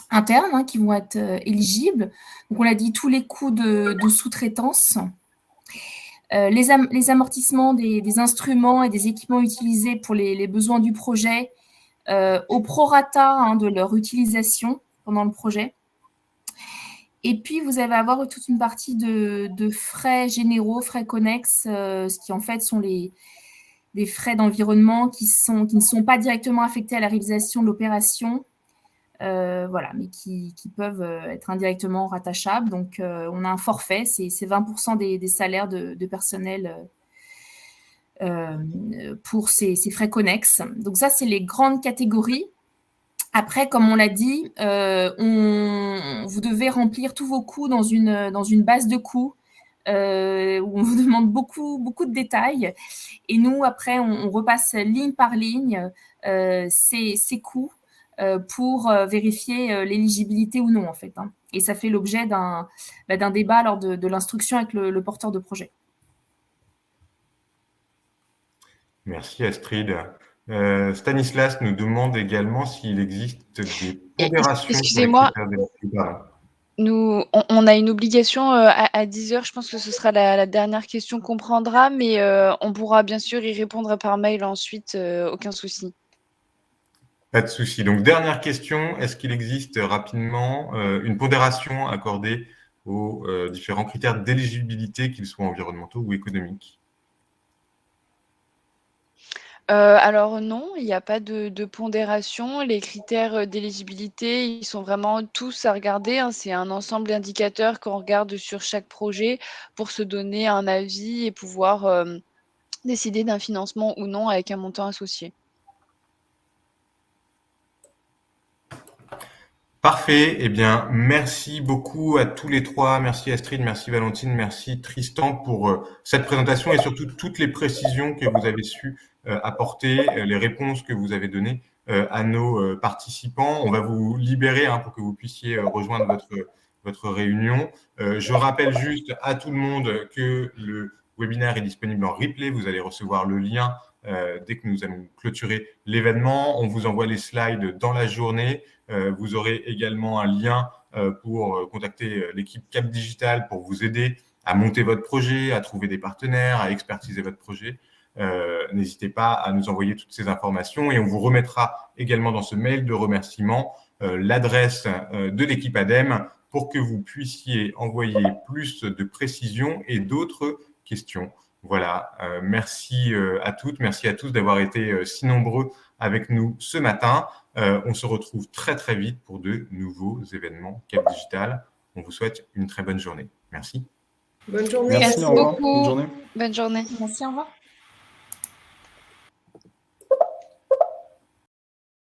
interne qui vont être éligibles. Donc, on l'a dit, tous les coûts de sous-traitance. Les amortissements des instruments et des équipements utilisés pour les besoins du projet au prorata de leur utilisation pendant le projet. Et puis, vous allez avoir toute une partie de frais généraux, frais connexes, ce qui en fait sont des frais d'environnement qui ne sont pas directement affectés à la réalisation de l'opération, mais qui peuvent être indirectement rattachables. Donc, on a un forfait, c'est 20% des salaires de personnel pour ces frais connexes. Donc, ça, c'est les grandes catégories. Après, comme on l'a dit, vous devez remplir tous vos coûts dans une base de coûts où on vous demande beaucoup de détails. Et nous, après, on repasse ligne par ligne ces coûts pour vérifier l'éligibilité ou non, en fait. Et ça fait l'objet d'un débat lors de l'instruction avec le porteur de projet. Merci, Astrid. Stanislas nous demande également s'il existe des pondérations. Excusez-moi. On a une obligation à 10 heures. Je pense que ce sera la dernière question qu'on prendra, mais on pourra bien sûr y répondre par mail ensuite, aucun souci. Pas de souci. Donc, dernière question, est-ce qu'il existe rapidement une pondération accordée aux différents critères d'éligibilité, qu'ils soient environnementaux ou économiques? Alors non, il n'y a pas de pondération. Les critères, d'éligibilité, ils sont vraiment tous à regarder, hein. C'est un ensemble d'indicateurs qu'on regarde sur chaque projet pour se donner un avis et pouvoir, décider d'un financement ou non avec un montant associé. Parfait. Eh bien, merci beaucoup à tous les trois. Merci Astrid, merci Valentine, merci Tristan pour cette présentation et surtout toutes les précisions que vous avez su apporter, les réponses que vous avez données à nos participants. On va vous libérer pour que vous puissiez rejoindre votre réunion. Je rappelle juste à tout le monde que le webinaire est disponible en replay. Vous allez recevoir le lien dès que nous allons clôturer l'événement. On vous envoie les slides dans la journée. Vous aurez également un lien pour contacter l'équipe Cap Digital pour vous aider à monter votre projet, à trouver des partenaires, à expertiser votre projet. N'hésitez pas à nous envoyer toutes ces informations et on vous remettra également dans ce mail de remerciement l'adresse de l'équipe ADEME pour que vous puissiez envoyer plus de précisions et d'autres questions. Voilà, merci à toutes, merci à tous d'avoir été si nombreux avec nous ce matin. On se retrouve très très vite pour de nouveaux événements Cap Digital. On vous souhaite une très bonne journée. Merci. Bonne journée. Merci, au revoir. beaucoup. Bonne journée. Bonne journée. Merci, au revoir.